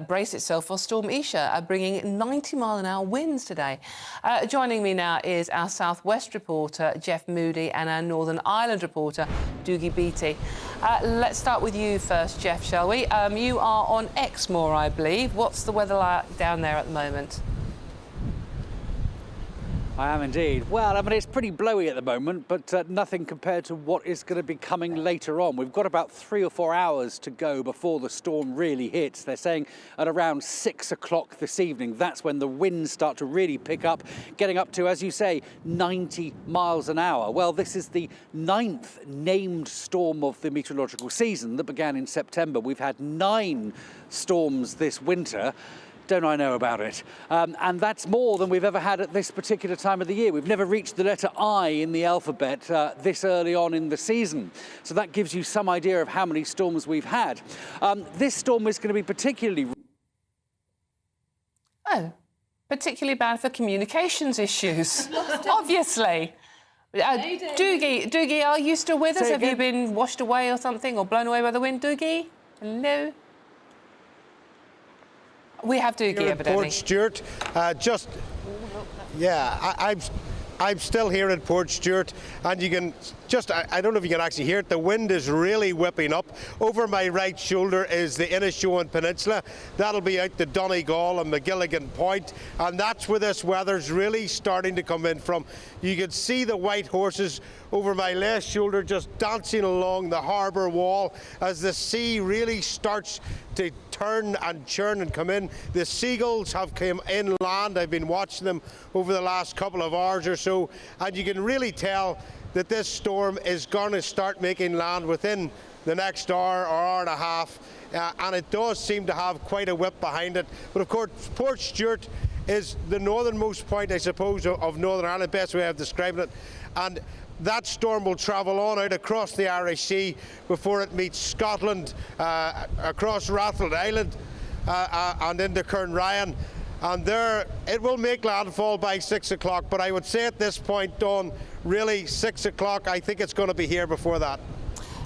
brace itself for Storm Isha, bringing 90-mile-an-hour winds today. Joining me now is our Southwest reporter, Jeff Moody, and our Northern Ireland reporter, Dougie Beattie. Let's start with you first, Jeff, shall we? You are on Exmoor, I believe. What's the weather like down there at the moment? I am indeed. Well, I mean, it's pretty blowy at the moment, but nothing compared to what is going to be coming later on. We've got about 3 or 4 hours to go before the storm really hits. They're saying at around 6 o'clock this evening, that's when the winds start to really pick up, getting up to, as you say, 90 miles an hour. Well, this is the 9th named storm of the meteorological season that began in September. We've had 9 storms this winter. Don't I know about it? And that's more than we've ever had at this particular time of the year. We've never reached the letter I in the alphabet this early on in the season. So that gives you some idea of how many storms we've had. This storm is going to be particularly... Oh, particularly bad for communications issues, obviously. Dougie, are you still with us? Have you been washed away or something, or blown away by the wind, Dougie? Hello? We have Dougie, evidently. Port Stewart, I'm still here at Port Stewart, and you can I don't know if you can actually hear it, the wind is really whipping up. Over my right shoulder is the Inishowen Peninsula. That'll be out to Donegal and McGilligan Point, and that's where this weather's really starting to come in from. You can see the white horses over my left shoulder just dancing along the harbour wall as the sea really starts to turn and churn and come in. The seagulls have come inland. I've been watching them over the last couple of hours or so, and you can really tell that this storm is going to start making land within the next hour or hour and a half, and it does seem to have quite a whip behind it. But of course, Port Stewart is the northernmost point, I suppose, of Northern Ireland, best way of describing it, and that storm will travel on out across the Irish Sea before it meets Scotland, across Rathfield Island and into Kern-Ryan. And there it will make landfall by 6 o'clock, but I would say at this point, Dawn, really 6 o'clock, I think it's going to be here before that.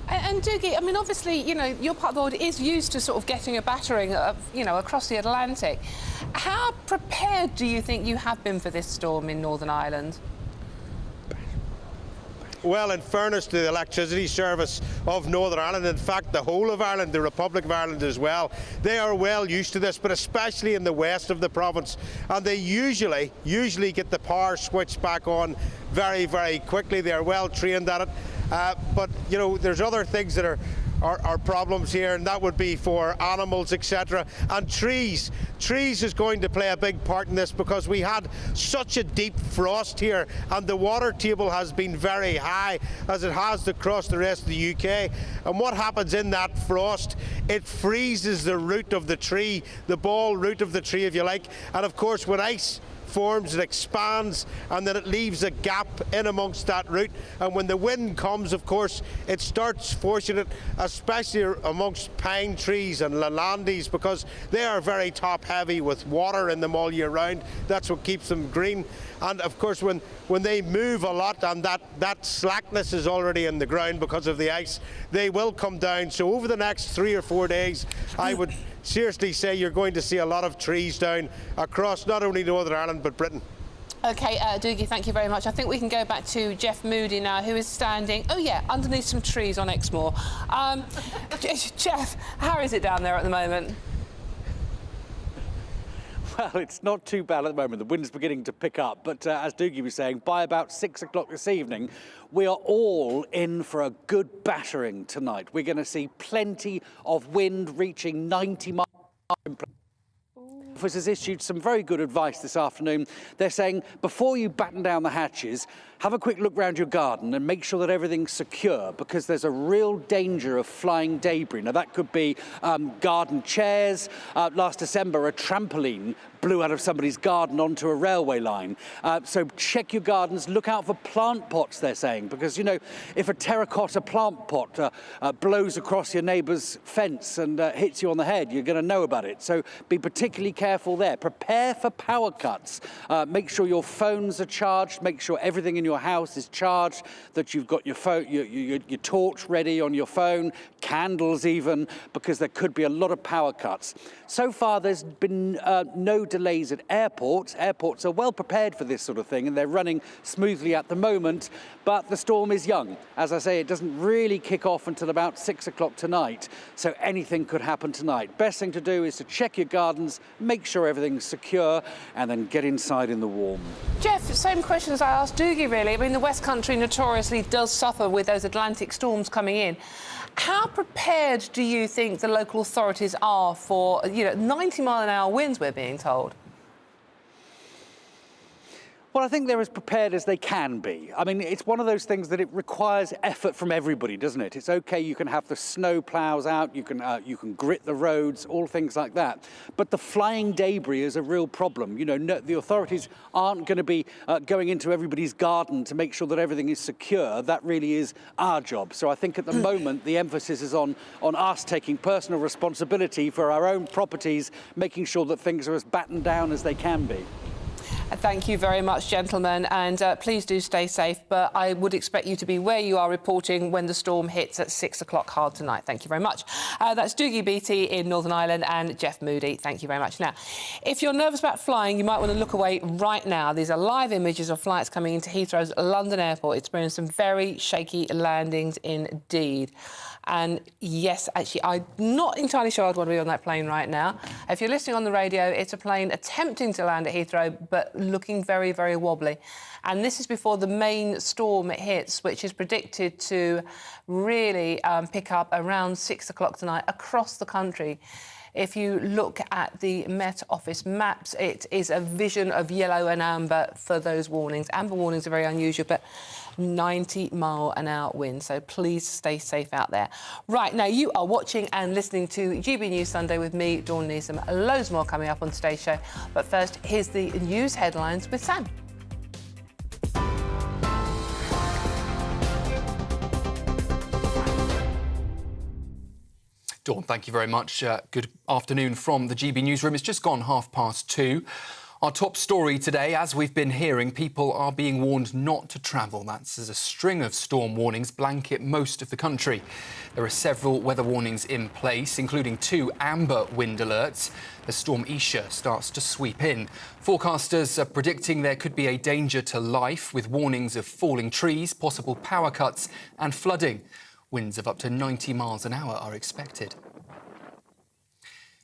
And Dougie, I mean, obviously, you know, your part of the world is used to sort of getting a battering, across the Atlantic. How prepared do you think you have been for this storm in Northern Ireland? Well, in fairness to the electricity service of Northern Ireland, in fact the whole of Ireland, the Republic of Ireland as well, they are well used to this, but especially in the west of the province, and they usually get the power switched back on very, very quickly. They are well trained at it, but you know, there's other things that are problems here, and that would be for animals, etc. And trees is going to play a big part in this, because we had such a deep frost here, and the water table has been very high, as it has across the rest of the UK. And what happens in that frost, it freezes the root of the tree, the ball root of the tree, if you like. And of course, when ice forms, it expands, and then it leaves a gap in amongst that root, and when the wind comes, of course, it starts forcing it, especially amongst pine trees and lalandies, because they are very top heavy with water in them all year round. That's what keeps them green. And of course, when they move a lot, and that slackness is already in the ground because of the ice, they will come down. So over the next 3 or 4 days, I would seriously say you're going to see a lot of trees down across not only Northern Ireland but Britain. OK, Doogie, thank you very much. I think we can go back to Jeff Moody now, who is standing, underneath some trees on Exmoor. Jeff, how is it down there at the moment? Well, it's not too bad at the moment. The wind's beginning to pick up. But as Doogie was saying, by about 6 o'clock this evening, we are all in for a good battering tonight. We're going to see plenty of wind reaching 90 miles an hour. Office has issued some very good advice this afternoon. They're saying, before you batten down the hatches, have a quick look round your garden and make sure that everything's secure, because there's a real danger of flying debris. Now, that could be garden chairs. Last December, a trampoline blew out of somebody's garden onto a railway line. So check your gardens, look out for plant pots, they're saying, because, you know, if a terracotta plant pot blows across your neighbour's fence and hits you on the head, you're going to know about it. So be particularly careful there. Prepare for power cuts. Make sure your phones are charged. Make sure everything in your house is charged, that you've got your phone, your torch ready on your phone, candles even, because there could be a lot of power cuts. So far, there's been no delays at airports. Airports are well prepared for this sort of thing, and they're running smoothly at the moment, but the storm is young. As I say, it doesn't really kick off until about 6 o'clock tonight, so anything could happen tonight. Best thing to do is to check your gardens, make sure everything's secure, and then get inside in the warm. Jeff, same question as I asked Doogie, really. I mean, the West Country notoriously does suffer with those Atlantic storms coming in. How prepared do you think the local authorities are for, 90-mile-an-hour winds, we're being told? Well, I think they're as prepared as they can be. I mean, it's one of those things that it requires effort from everybody, doesn't it? It's OK, you can have the snow ploughs out, you can grit the roads, all things like that. But the flying debris is a real problem. You know, the authorities aren't going to be going into everybody's garden to make sure that everything is secure. That really is our job. So I think at the moment, the emphasis is on us taking personal responsibility for our own properties, making sure that things are as battened down as they can be. Thank you very much, gentlemen, and please do stay safe. But I would expect you to be where you are reporting when the storm hits at 6 o'clock hard tonight. Thank you very much. That's Doogie Beattie in Northern Ireland and Jeff Moody. Thank you very much. Now, if you're nervous about flying, you might want to look away right now. These are live images of flights coming into Heathrow's London Airport. It's been some very shaky landings indeed. And yes, actually, I'm not entirely sure I'd want to be on that plane right now. If you're listening on the radio, it's a plane attempting to land at Heathrow, but looking very, very wobbly. And this is before the main storm hits, which is predicted to really pick up around 6 o'clock tonight across the country. If you look at the Met Office maps, it is a vision of yellow and amber for those warnings. Amber warnings are very unusual, but 90-mile-an-hour wind, so please stay safe out there. Right, now you are watching and listening to GB News Sunday with me, Dawn Neeson. Loads more coming up on today's show. But first, here's the news headlines with Sam. Dawn, thank you very much. Good afternoon from the GB Newsroom. It's just gone 2:30. Our top story today, as we've been hearing, people are being warned not to travel. That's as a string of storm warnings blanket most of the country. There are several weather warnings in place, including 2 amber wind alerts as Storm Isha starts to sweep in. Forecasters are predicting there could be a danger to life, with warnings of falling trees, possible power cuts and flooding. Winds of up to 90 miles an hour are expected.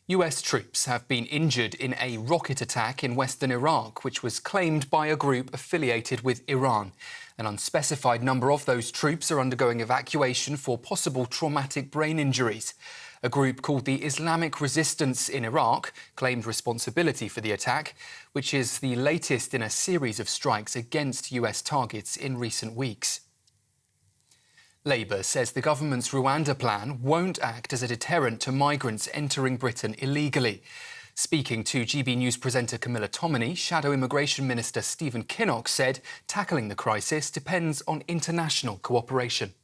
US troops have been injured in a rocket attack in western Iraq, which was claimed by a group affiliated with Iran. An unspecified number of those troops are undergoing evacuation for possible traumatic brain injuries. A group called the Islamic Resistance in Iraq claimed responsibility for the attack, which is the latest in a series of strikes against US targets in recent weeks. Labour says the government's Rwanda plan won't act as a deterrent to migrants entering Britain illegally. Speaking to GB News presenter Camilla Tominey, Shadow Immigration Minister Stephen Kinnock said tackling the crisis depends on international cooperation.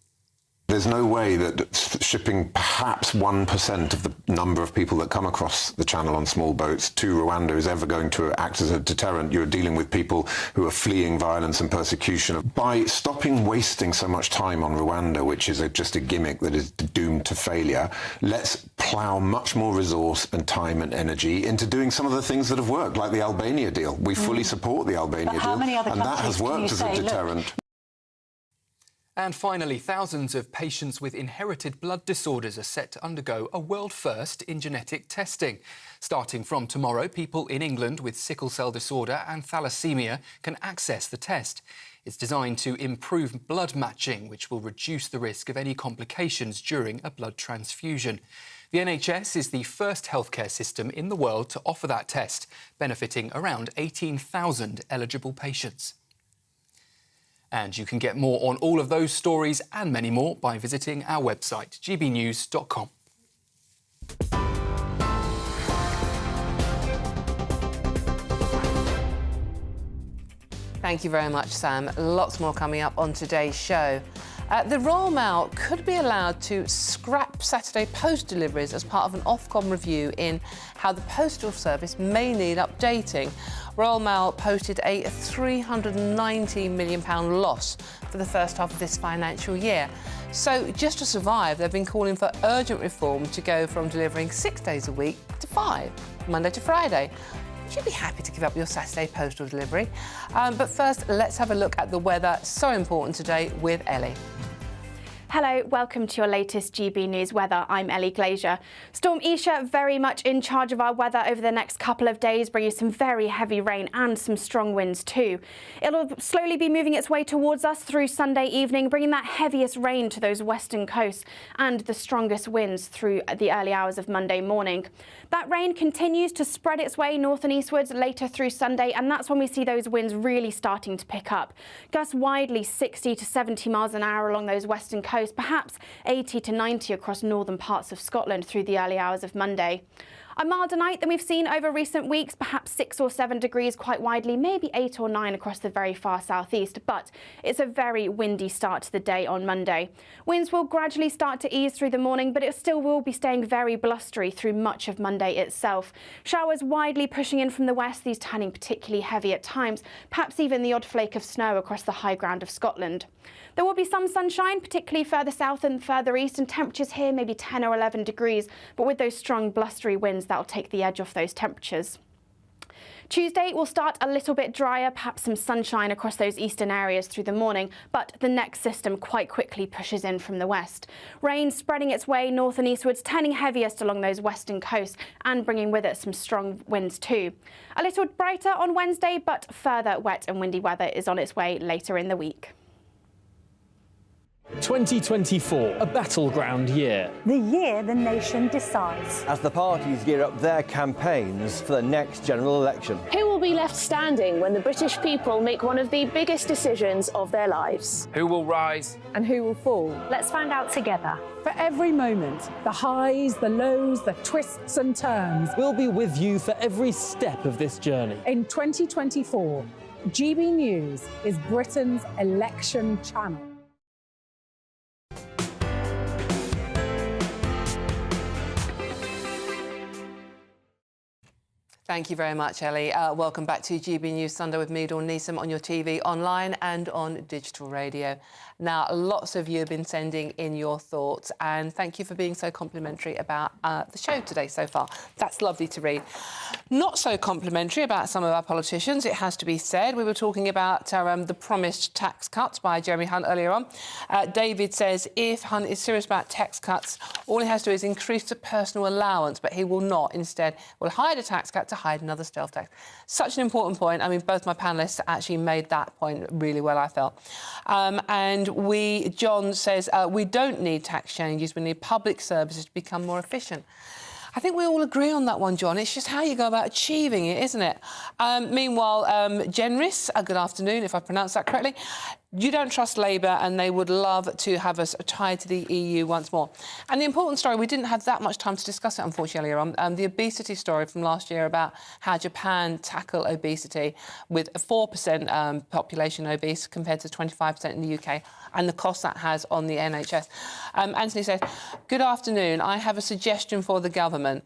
There's no way that shipping perhaps 1% of the number of people that come across the channel on small boats to Rwanda is ever going to act as a deterrent. You're dealing with people who are fleeing violence and persecution. By stopping wasting so much time on Rwanda, which is just a gimmick that is doomed to failure, let's plough much more resource and time and energy into doing some of the things that have worked, like the Albania deal. We fully support the Albania deal, and that has worked as a deterrent. And finally, thousands of patients with inherited blood disorders are set to undergo a world first in genetic testing. Starting from tomorrow, people in England with sickle cell disorder and thalassemia can access the test. It's designed to improve blood matching, which will reduce the risk of any complications during a blood transfusion. The NHS is the first healthcare system in the world to offer that test, benefiting around 18,000 eligible patients. And you can get more on all of those stories and many more by visiting our website, gbnews.com. Thank you very much, Sam. Lots more coming up on today's show. The Royal Mail could be allowed to scrap Saturday post deliveries as part of an Ofcom review in how the postal service may need updating. Royal Mail posted a £390 million loss for the first half of this financial year. So just to survive, they've been calling for urgent reform to go from delivering 6 days a week to 5, Monday to Friday. Would you be happy to give up your Saturday postal delivery? But first, let's have a look at the weather, so important today, with Ellie. Hello, welcome to your latest GB News weather. I'm Ellie Glazier. Storm Isha very much in charge of our weather over the next couple of days, bringing some very heavy rain and some strong winds too. It'll slowly be moving its way towards us through Sunday evening, bringing that heaviest rain to those western coasts and the strongest winds through the early hours of Monday morning. That rain continues to spread its way north and eastwards later through Sunday, and that's when we see those winds really starting to pick up. Gusts widely 60 to 70 miles an hour along those western coasts, perhaps 80 to 90 across northern parts of Scotland through the early hours of Monday. A milder night than we've seen over recent weeks, perhaps 6 or 7 degrees quite widely, maybe 8 or 9 across the very far southeast, but it's a very windy start to the day on Monday. Winds will gradually start to ease through the morning, but it still will be staying very blustery through much of Monday itself. Showers widely pushing in from the west, these turning particularly heavy at times, perhaps even the odd flake of snow across the high ground of Scotland. There will be some sunshine, particularly further south and further east, and temperatures here maybe 10 or 11 degrees, but with those strong blustery winds, that'll take the edge off those temperatures. Tuesday will start a little bit drier, perhaps some sunshine across those eastern areas through the morning, but the next system quite quickly pushes in from the west. Rain spreading its way north and eastwards, turning heaviest along those western coasts and bringing with it some strong winds too. A little brighter on Wednesday, but further wet and windy weather is on its way later in the week. 2024, a battleground year. The year the nation decides. As the parties gear up their campaigns for the next general election. Who will be left standing when the British people make one of the biggest decisions of their lives? Who will rise? And who will fall? Let's find out together. For every moment, the highs, the lows, the twists and turns. We'll be with you for every step of this journey. In 2024, GB News is Britain's election channel. Thank you very much, Ellie. Welcome back to GB News Sunday with me, Dawn Neeson, on your TV, online and on digital radio. Now, lots of you have been sending in your thoughts, and thank you for being so complimentary about the show today so far. That's lovely to read. Not so complimentary about some of our politicians, it has to be said. We were talking about the promised tax cuts by Jeremy Hunt earlier on. David says if Hunt is serious about tax cuts, all he has to do is increase the personal allowance, but he will not. Instead, will hide a tax cut to hide another stealth tax. Such an important point. I mean, both my panellists actually made that point really well, I felt. And John says, we don't need tax changes, we need public services to become more efficient. I think we all agree on that one, John. It's just how you go about achieving it, isn't it? Meanwhile, Jenris, good afternoon, if I pronounced that correctly, You don't trust Labour, and they would love to have us tied to the EU once more. And the important story, we didn't have that much time to discuss it, unfortunately, earlier on, the obesity story from last year about how Japan tackle obesity with a 4% population obese compared to 25% in the UK, and the cost that has on the NHS. Anthony says, good afternoon, I have a suggestion for the government.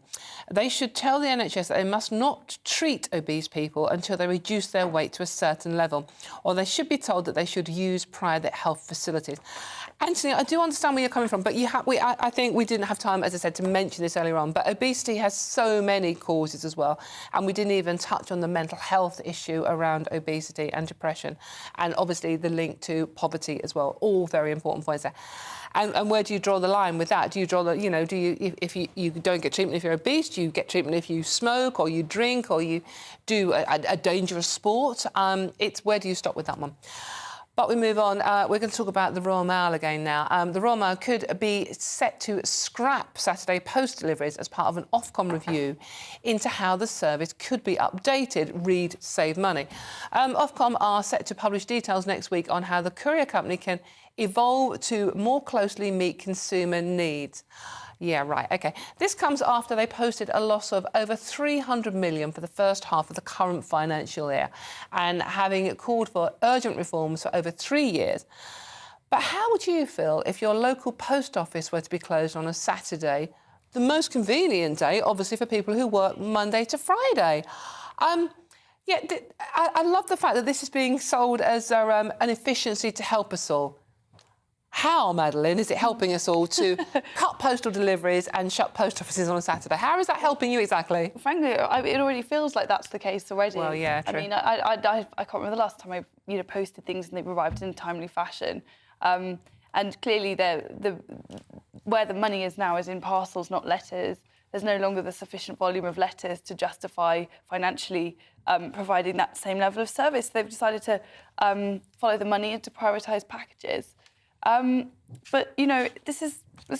They should tell the NHS that they must not treat obese people until they reduce their weight to a certain level, or they should be told that they should use private health facilities. Anthony, I do understand where you're coming from, but I think we didn't have time, as I said, to mention this earlier on, but obesity has so many causes as well, and we didn't even touch on the mental health issue around obesity and depression, and obviously the link to poverty as well, all very important points there. And where do you draw the line with that? Do you draw the, you know, if you don't get treatment if you're obese, do you get treatment if you smoke or you drink or you do a dangerous sport? It's where do you stop with that one? But we move on. We're going to talk about the Royal Mail again now. The Royal Mail could be set to scrap Saturday post deliveries as part of an Ofcom review into how the service could be updated. Read, save money. Ofcom are set to publish details next week on how the courier company can evolve to more closely meet consumer needs. Yeah, right, OK. This comes after they posted a loss of over 300 million for the first half of the current financial year, and having called for urgent reforms for over 3 years. But how would you feel if your local post office were to be closed on a Saturday, the most convenient day, obviously, for people who work Monday to Friday? Yeah, I love the fact that this is being sold as an efficiency to help us all. How, Madeline, is it helping us all to cut postal deliveries and shut post offices on a Saturday? How is that helping you exactly? Frankly, it already feels like that's the case already. Well, yeah, true. I mean, I can't remember the last time I posted things and they've arrived in a timely fashion. And clearly, where the money is now is in parcels, not letters. There's no longer the sufficient volume of letters to justify financially providing that same level of service. They've decided to follow the money and to prioritise packages. But, you know, this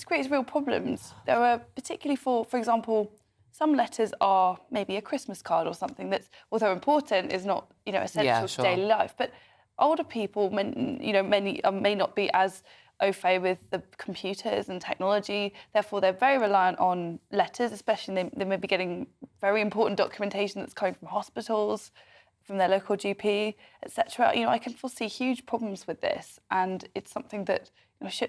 creates real problems. There are, particularly for example, some letters are maybe a Christmas card or something that's, although important, is not, you know, essential to daily life. But older people, many may not be as au fait with the computers and technology. Therefore, they're very reliant on letters, especially they may be getting very important documentation that's coming from hospitals, from their local GP, etc. You know, I can foresee huge problems with this, and it's something that, you know,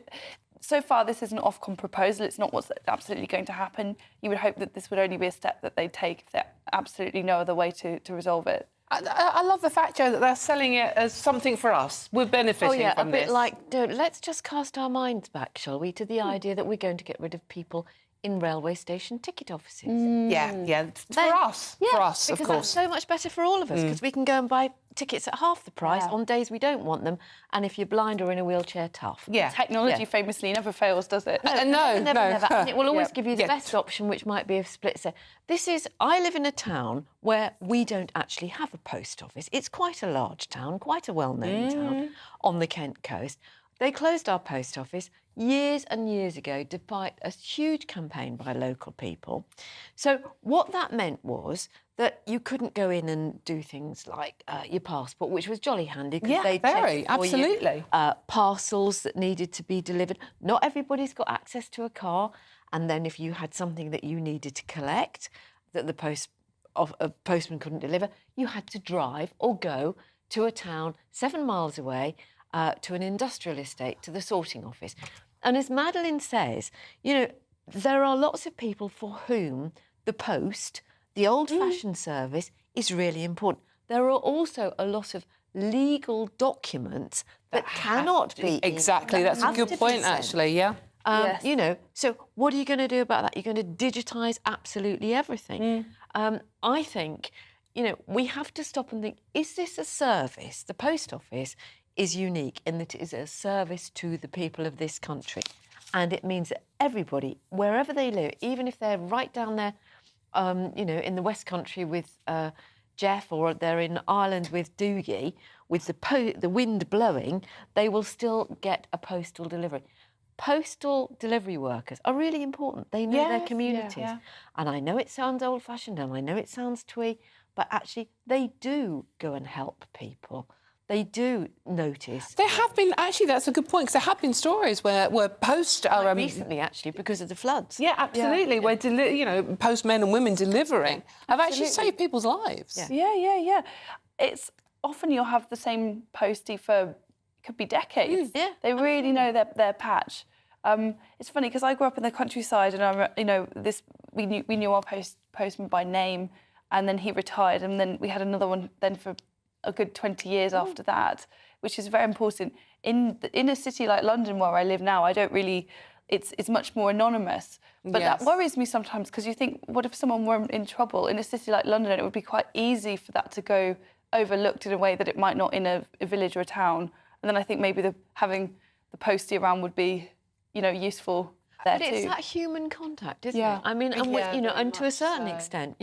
so far this is an Ofcom proposal. It's not what's absolutely going to happen. You would hope that this would only be a step that they'd take if there's absolutely no other way to resolve it. I love the fact, Jo, that they're selling it as something for us. We're benefiting from this. Oh, yeah, a bit like, let's just cast our minds back, shall we, to the idea that we're going to get rid of people in railway station ticket offices. Yeah, for us, of course. Because that's so much better for all of us, because we can go and buy tickets at half the price on days we don't want them, and if you're blind or in a wheelchair, tough. Yeah. Technology famously never fails, does it? No, never. And it will always give you the best option, which might be a split set. I live in a town where we don't actually have a post office. It's quite a large town, quite a well-known town on the Kent coast. They closed our post office years and years ago, despite a huge campaign by local people. So what that meant was that you couldn't go in and do things like your passport, which was jolly handy. Yeah, very, absolutely. Parcels that needed to be delivered. Not everybody's got access to a car. And then if you had something that you needed to collect that a postman couldn't deliver, you had to drive or go to a town 7 miles away to an industrial estate, to the sorting office. And as Madeline says, you know, there are lots of people for whom the post, the old-fashioned service, is really important. There are also a lot of legal documents that cannot be... Exactly, that's a good point, actually, yeah. Yes. You know, so what are you going to do about that? You're going to digitise absolutely everything. I think, you know, we have to stop and think, is this a service? The post office is unique in that it is a service to the people of this country. And it means that everybody, wherever they live, even if they're right down there, you know, in the West Country with Jeff, or they're in Ireland with Doogie, with the wind blowing, they will still get a postal delivery. Postal delivery workers are really important. They know their communities. And I know it sounds old-fashioned and I know it sounds twee, but actually they do go and help people. they do notice. There have been, actually, that's a good point, because there have been stories where post... recently, actually, because of the floods. Yeah, absolutely, where, post men and women delivering have actually saved people's lives. Yeah. It's often you'll have the same postie for, it could be decades. Yeah. They really know their patch. It's funny, because I grew up in the countryside, and we knew our postman by name, and then he retired, and then we had another one then for a good 20 years after that, which is very important. In a city like London, where I live now, I don't really... It's much more anonymous. But that worries me sometimes, because you think, what if someone were in trouble in a city like London? It would be quite easy for that to go overlooked in a way that it might not in a village or a town. And then I think maybe having the postie around would be, useful there too. But it's that human contact, isn't it? I mean, and to a certain extent,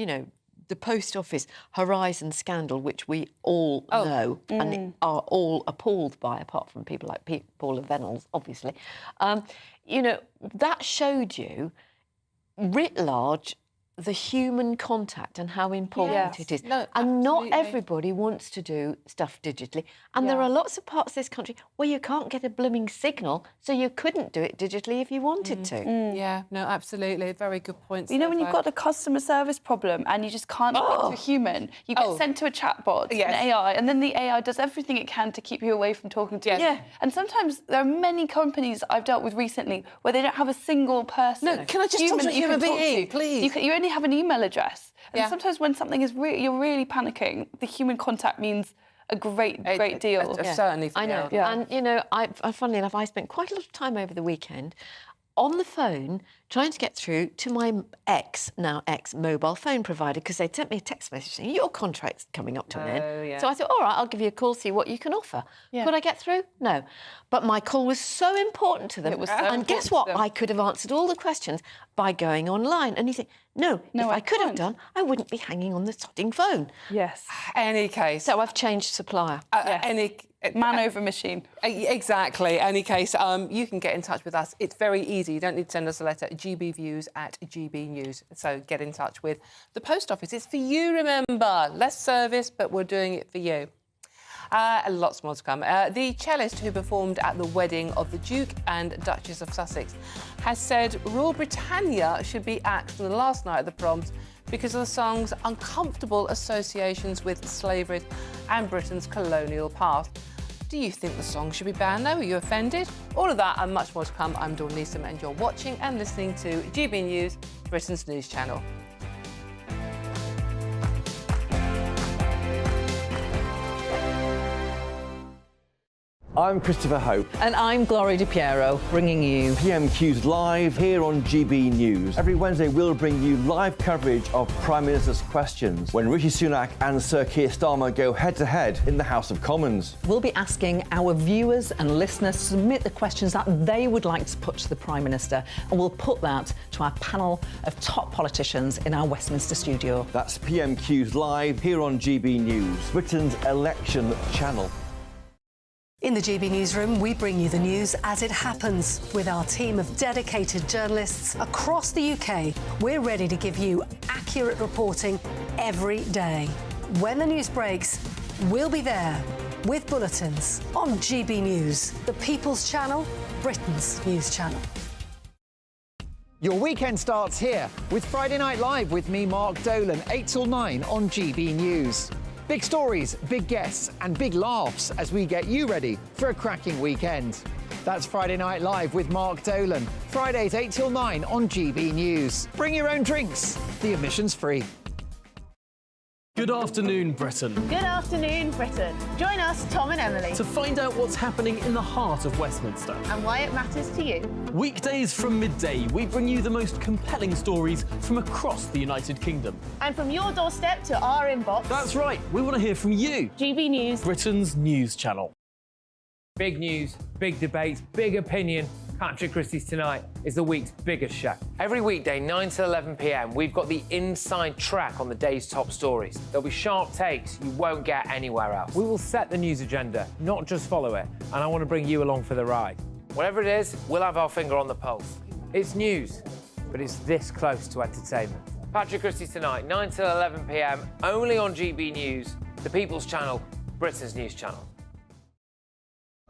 the Post Office Horizon scandal, which we all know and are all appalled by, apart from people like Paula Venables, obviously, that showed you, writ large, the human contact and how important it is. No, and not everybody wants to do stuff digitally. And there are lots of parts of this country where you can't get a blooming signal, so you couldn't do it digitally if you wanted to. Yeah, no, absolutely. Very good points. When you've got a customer service problem and you just can't speak to a human, you get sent to a chatbot, an AI, and then the AI does everything it can to keep you away from talking to you. Yeah. And sometimes there are many companies I've dealt with recently where they don't have a single person. No, can I just talk to a human being, please? You only have an email address. And sometimes when something is you're really panicking, the human contact means a great deal. Certainly. I know. Yeah. And funnily enough, I spent quite a lot of time over the weekend on the phone trying to get through to my now ex mobile phone provider, because they'd sent me a text message saying your contract's coming up to an end. Yeah. So I thought, all right, I'll give you a call, see what you can offer. Could I get through? No. But my call was so important to them. It was so and guess what? I could have answered all the questions by going online. And you think, no, if I could have done, I wouldn't be hanging on the sodding phone. Yes. Any case. So I've changed supplier. Man over machine. Exactly. Any case, you can get in touch with us. It's very easy. You don't need to send us a letter. gbviews@gbnews. So get in touch with the Post Office. It's for you, remember. Less service, but we're doing it for you. Lots more to come. The cellist who performed at the wedding of the Duke and Duchess of Sussex has said Royal Britannia should be axed on the last night of the proms because of the song's uncomfortable associations with slavery and Britain's colonial past. Do you think the song should be banned, though? Are you offended? All of that and much more to come. I'm Dawn Neeson, and you're watching and listening to GB News, Britain's news channel. I'm Christopher Hope. And I'm Gloria Di Piero, bringing you PMQ's Live here on GB News. Every Wednesday, we'll bring you live coverage of Prime Minister's questions when Rishi Sunak and Sir Keir Starmer go head-to-head in the House of Commons. We'll be asking our viewers and listeners to submit the questions that they would like to put to the Prime Minister, and we'll put that to our panel of top politicians in our Westminster studio. That's PMQ's Live here on GB News, Britain's election channel. In the GB Newsroom, we bring you the news as it happens. With our team of dedicated journalists across the UK, we're ready to give you accurate reporting every day. When the news breaks, we'll be there with bulletins on GB News, the People's Channel, Britain's news channel. Your weekend starts here with Friday Night Live with me, Mark Dolan, 8 till 9 on GB News. Big stories, big guests and big laughs as we get you ready for a cracking weekend. That's Friday Night Live with Mark Dolan. Fridays 8 till 9 on GB News. Bring your own drinks. The admission's free. Good afternoon, Britain. Good afternoon, Britain. Join us, Tom and Emily, To find out what's happening in the heart of Westminster. and why it matters to you. Weekdays from midday, we bring you the most compelling stories from across the United Kingdom. And from your doorstep to our inbox. That's right, we want to hear from you. GB News, Britain's news channel. Big news, big debates, big opinion. Patrick Christie's Tonight is the week's biggest show. Every weekday, 9 to 11 p.m, we've got the inside track on the day's top stories. There'll be sharp takes you won't get anywhere else. We will set the news agenda, not just follow it, and I want to bring you along for the ride. Whatever it is, we'll have our finger on the pulse. It's news, but it's this close to entertainment. Patrick Christie's Tonight, 9 to 11 p.m, only on GB News, the People's Channel, Britain's news channel.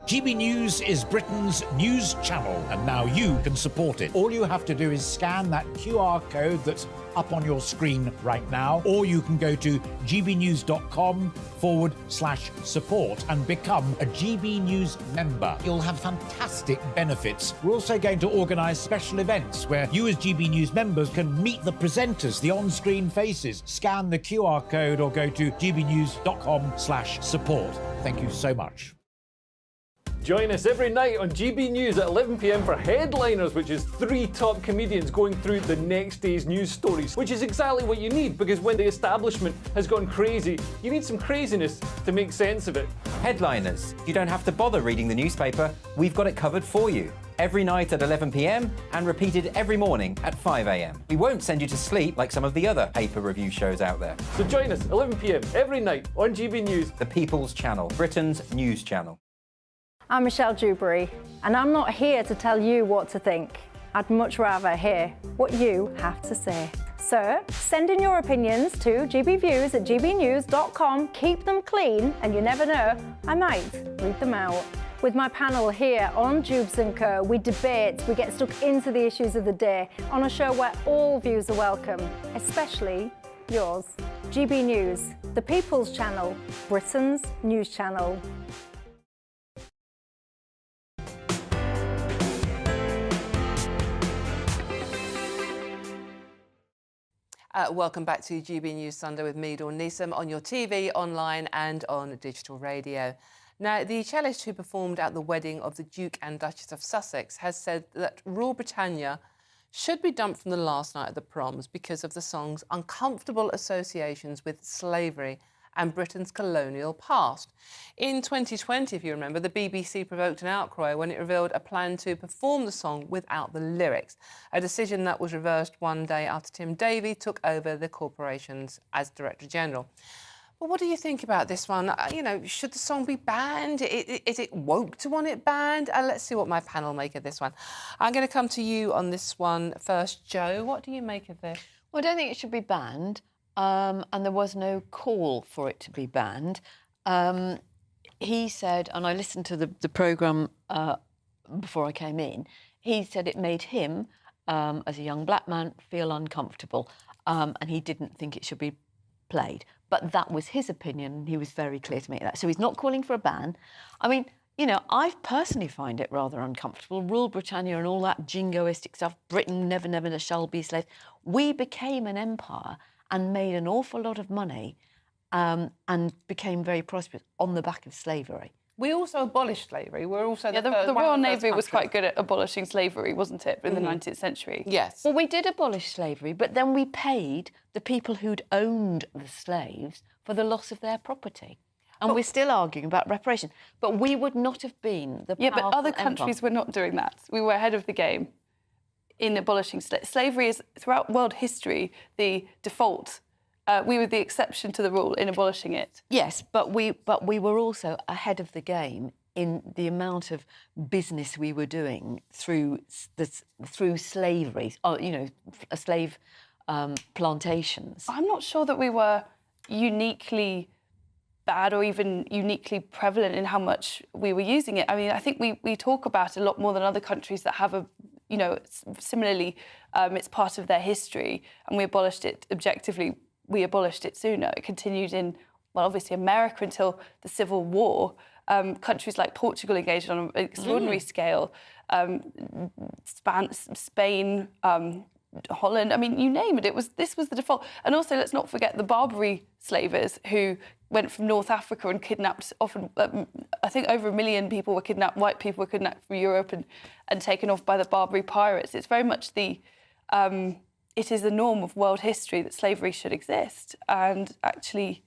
GB News is Britain's news channel, and now you can support it. All you have to do is scan that QR code that's up on your screen right now, or you can go to gbnews.com/support and become a GB News member. You'll have fantastic benefits. We're also going to organise special events where you as GB News members can meet the presenters, the on-screen faces. Scan the QR code or go to gbnews.com/support. Thank you so much. Join us every night on GB News at 11 p.m. for Headliners, which is 3 top comedians going through the next day's news stories, which is exactly what you need, because when the establishment has gone crazy, you need some craziness to make sense of it. Headliners. You don't have to bother reading the newspaper. We've got it covered for you. Every night at 11 p.m. and repeated every morning at 5 a.m. We won't send you to sleep like some of the other paper review shows out there. So join us 11 p.m. every night on GB News. The People's Channel, Britain's news channel. I'm Michelle Dewberry, and I'm not here to tell you what to think. I'd much rather hear what you have to say. So, send in your opinions to gbviews@gbnews.com. Keep them clean, and you never know, I might read them out. With my panel here on Jubes & Co, we debate, we get stuck into the issues of the day on a show where all views are welcome, especially yours. GB News, the People's Channel, Britain's news channel. Welcome back to GB News Sunday with me, Dawn Neeson, on your TV, online and on digital radio. Now, the cellist who performed at the wedding of the Duke and Duchess of Sussex has said that Rule Britannia should be dumped from the last night of the proms because of the song's uncomfortable associations with slavery and Britain's colonial past. In 2020, if you remember, the BBC provoked an outcry when it revealed a plan to perform the song without the lyrics, a decision that was reversed one day after Tim Davie took over the corporations as Director General. But what do you think about this one? You know, should the song be banned? Is it woke to want it banned? Let's see what my panel make of this one. I'm going to come to you on this one first. Jo, what do you make of this? Well, I don't think it should be banned. And there was no call for it to be banned. He said, and I listened to the programme before I came in, he said it made him, as a young black man, feel uncomfortable, and he didn't think it should be played. But that was his opinion, and he was very clear to make that. So he's not calling for a ban. I mean, you know, I personally find it rather uncomfortable. Rule Britannia and all that jingoistic stuff, Britain never, never shall be slaves. We became an empire and made an awful lot of money and became very prosperous on the back of slavery. We also abolished slavery. We're also the Royal Navy was quite good at abolishing slavery, wasn't it, in the 19th century? Yes. Well, we did abolish slavery, but then we paid the people who'd owned the slaves for the loss of their property. And we're still arguing about reparation. But we would not have been the powerful but other countries were not doing that. We were ahead of the game in abolishing slavery. Is throughout world history the default. We were the exception to the rule in abolishing it. Yes, but we were also ahead of the game in the amount of business we were doing through slavery. You know, slave plantations. I'm not sure that we were uniquely bad or even uniquely prevalent in how much we were using it. I mean, I think we talk about it a lot more than other countries that have a, you know, similarly, it's part of their history, and we abolished it objectively. We abolished it sooner. It continued in, well, obviously America until the Civil War. Countries like Portugal engaged on an extraordinary scale. Spain, Holland, I mean, you name it. This was the default. And also, let's not forget the Barbary slavers who went from North Africa and kidnapped often, I think over 1 million people were kidnapped, white people were kidnapped from Europe and taken off by the Barbary pirates. It's very much it is the norm of world history that slavery should exist. And actually,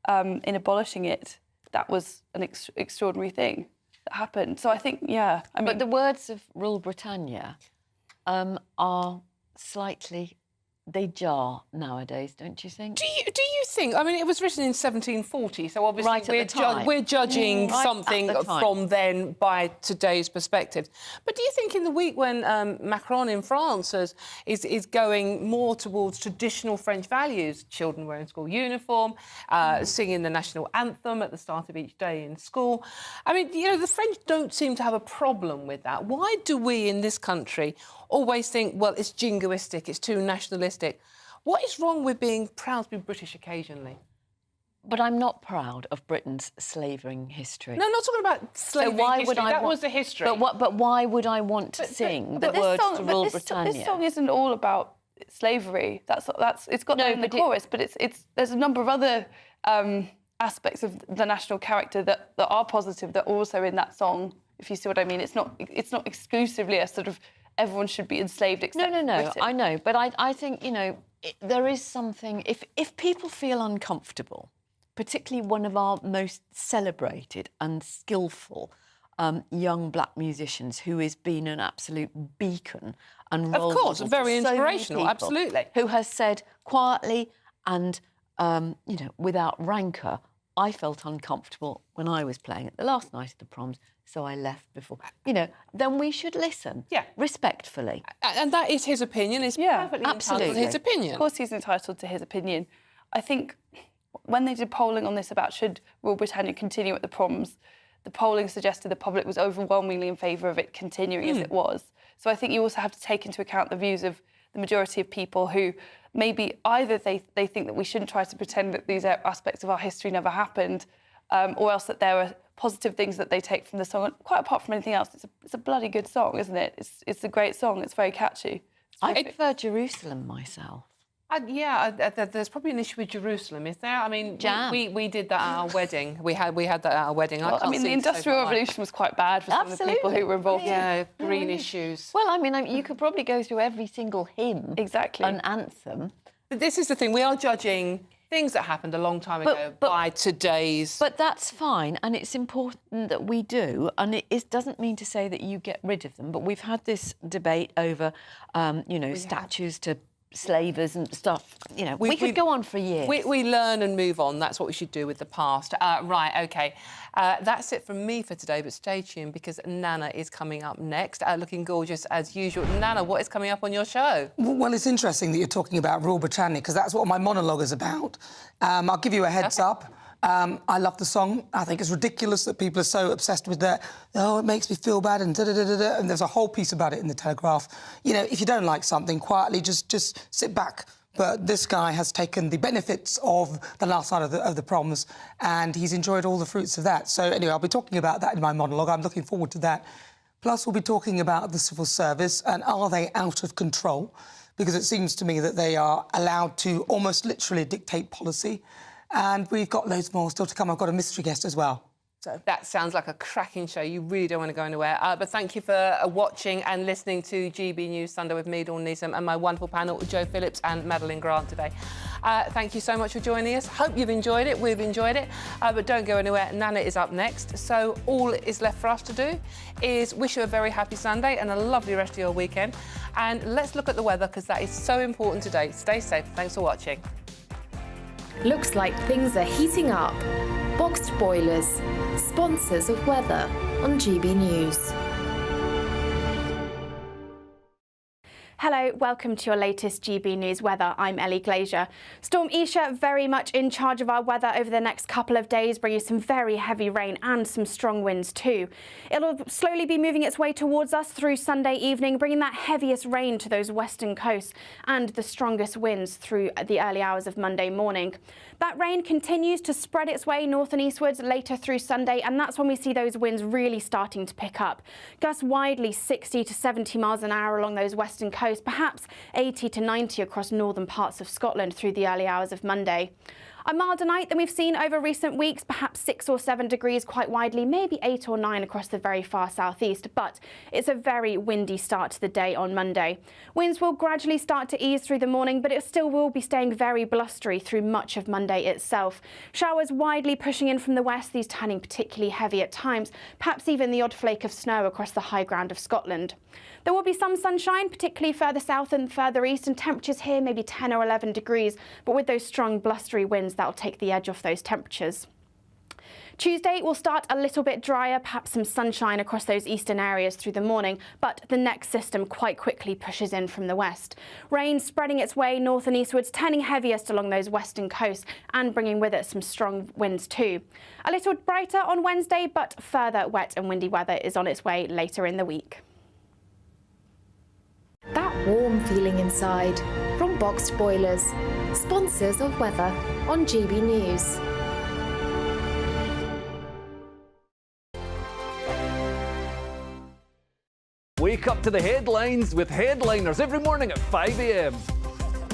in abolishing it, that was an extraordinary thing that happened. So I think, yeah. I mean, but the words of Rule Britannia are slightly they jar nowadays, don't you think? Do you think? I mean, it was written in 1740, so obviously Right at the time. we're judging Right something at the time. from then by today's perspective. But do you think in the week when Macron in France is going more towards traditional French values, children wearing school uniform, singing the national anthem at the start of each day in school, I mean, you know, the French don't seem to have a problem with that. Why do we in this country always think, well, it's jingoistic, it's too nationalistic? What is wrong with being proud to be British occasionally? But I'm not proud of Britain's slavering history. No, I'm not talking about slavering history. That was the history. But why would I want to sing the words to rule Britannia? This song isn't all about slavery. That's it's got that in the chorus, but there's a number of other aspects of the national character that are positive that are also in that song. If you see what I mean, it's not exclusively a sort of everyone should be enslaved except No, Britain. I know, but I think, you know, there is something... If people feel uncomfortable, particularly one of our most celebrated and skillful young black musicians who has been an absolute beacon and role of course, model very for so many inspirational, people, absolutely. who has said quietly and, you know, without rancour, I felt uncomfortable when I was playing at the last night of the proms, so I left before. You know, then we should listen, respectfully. And that is his opinion. It's perfectly entitled to his opinion. Of course, he's entitled to his opinion. I think when they did polling on this about should Rule Britannia continue at the proms, the polling suggested the public was overwhelmingly in favour of it continuing as it was. So I think you also have to take into account the views of the majority of people who maybe either they think that we shouldn't try to pretend that these aspects of our history never happened, or else that there are positive things that they take from the song. And quite apart from anything else, it's a bloody good song, isn't it? It's a great song. It's very catchy. I prefer Jerusalem myself. There's probably an issue with Jerusalem, is there? I mean, Jam. we did that at our wedding. We had that at our wedding. Well, I mean, the Industrial Revolution was quite bad for some of the people who were involved. Yeah, green issues. Well, I mean, you could probably go through every single hymn. Exactly. An anthem. But this is the thing. We are judging things that happened a long time ago by today's... But that's fine, and it's important that we do, and it doesn't mean to say that you get rid of them, but we've had this debate over, you know, statues to slavers and stuff. You know, we could go on for years. We learn and move on. That's what we should do with the past. Right, OK. That's it from me for today, but stay tuned because Nana is coming up next, looking gorgeous as usual. Nana, what is coming up on your show? Well, it's interesting that you're talking about Rule Britannia because that's what my monologue is about. I'll give you a heads up. I love the song. I think it's ridiculous that people are so obsessed with that. Oh, it makes me feel bad and da-da-da-da-da. And there's a whole piece about it in the Telegraph. You know, if you don't like something, quietly just sit back. But this guy has taken the benefits of the last night of the proms and he's enjoyed all the fruits of that. So anyway, I'll be talking about that in my monologue. I'm looking forward to that. Plus, we'll be talking about the civil service and are they out of control? Because it seems to me that they are allowed to almost literally dictate policy. And we've got loads more still to come. I've got a mystery guest as well. So that sounds like a cracking show. You really don't want to go anywhere. But thank you for watching and listening to GB News Sunday with me, Dawn Neeson, and my wonderful panel, Joe Phillips and Madeline Grant today. Thank you so much for joining us. Hope you've enjoyed it. We've enjoyed it. But don't go anywhere. Nana is up next. So all is left for us to do is wish you a very happy Sunday and a lovely rest of your weekend. And let's look at the weather because that is so important today. Stay safe. Thanks for watching. Looks like things are heating up. Boxed boilers, sponsors of weather on GB News. Hello, welcome to your latest GB News weather. I'm Ellie Glazier. Storm Isha very much in charge of our weather over the next couple of days, bringing some very heavy rain and some strong winds too. It'll slowly be moving its way towards us through Sunday evening, bringing that heaviest rain to those western coasts and the strongest winds through the early hours of Monday morning. That rain continues to spread its way north and eastwards later through Sunday, and that's when we see those winds really starting to pick up. Gusts widely 60 to 70 miles an hour along those western coasts, perhaps 80 to 90 across northern parts of Scotland through the early hours of Monday. A milder night than we've seen over recent weeks, perhaps 6 or 7 degrees quite widely, maybe 8 or 9 across the very far southeast, but it's a very windy start to the day on Monday. Winds will gradually start to ease through the morning, but it still will be staying very blustery through much of Monday itself. Showers widely pushing in from the west, these turning particularly heavy at times, perhaps even the odd flake of snow across the high ground of Scotland. There will be some sunshine, particularly further south and further east, and temperatures here maybe 10 or 11 degrees, but with those strong blustery winds, that'll take the edge off those temperatures. Tuesday will start a little bit drier, perhaps some sunshine across those eastern areas through the morning, but the next system quite quickly pushes in from the west. Rain spreading its way north and eastwards, turning heaviest along those western coasts and bringing with it some strong winds too. A little brighter on Wednesday, but further wet and windy weather is on its way later in the week. That warm feeling inside from Boxed Boilers, sponsors of weather on GB News. Wake up to the headlines with Headliners every morning at 5 a.m.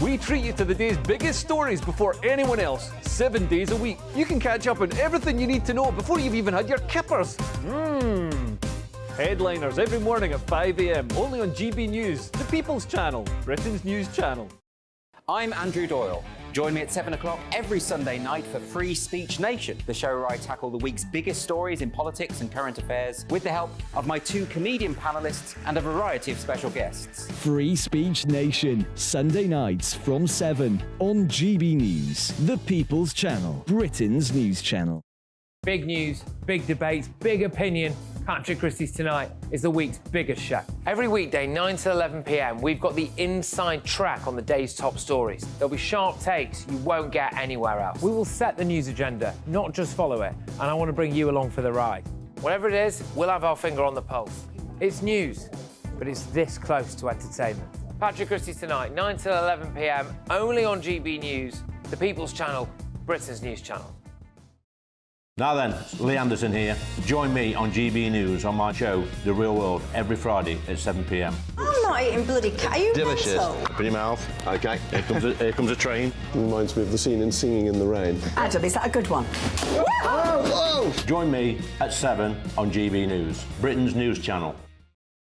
We treat you to the day's biggest stories before anyone else, 7 days a week. You can catch up on everything you need to know before you've even had your kippers. Headliners every morning at 5 a.m. only on GB News, the People's Channel, Britain's news channel. I'm Andrew Doyle. Join me at 7 o'clock every Sunday night for Free Speech Nation, the show where I tackle the week's biggest stories in politics and current affairs with the help of my 2 comedian panellists and a variety of special guests. Free Speech Nation, Sunday nights from 7 on GB News, the People's Channel, Britain's news channel. Big news, big debates, big opinion. Patrick Christie's Tonight is the week's biggest show. Every weekday, 9 to 11 p.m, we've got the inside track on the day's top stories. There'll be sharp takes you won't get anywhere else. We will set the news agenda, not just follow it, and I want to bring you along for the ride. Whatever it is, we'll have our finger on the pulse. It's news, but it's this close to entertainment. Patrick Christie's Tonight, 9 to 11 p.m, only on GB News, the People's Channel, Britain's news channel. Now then, Lee Anderson here. Join me on GB News on my show, The Real World, every Friday at 7 p.m. I'm not eating bloody cat. Are you Delicious. mental? Put your mouth. OK, here comes a train. Reminds me of the scene in Singing in the Rain. Adam, is that a good one? Whoa! Join me at 7 on GB News, Britain's news channel.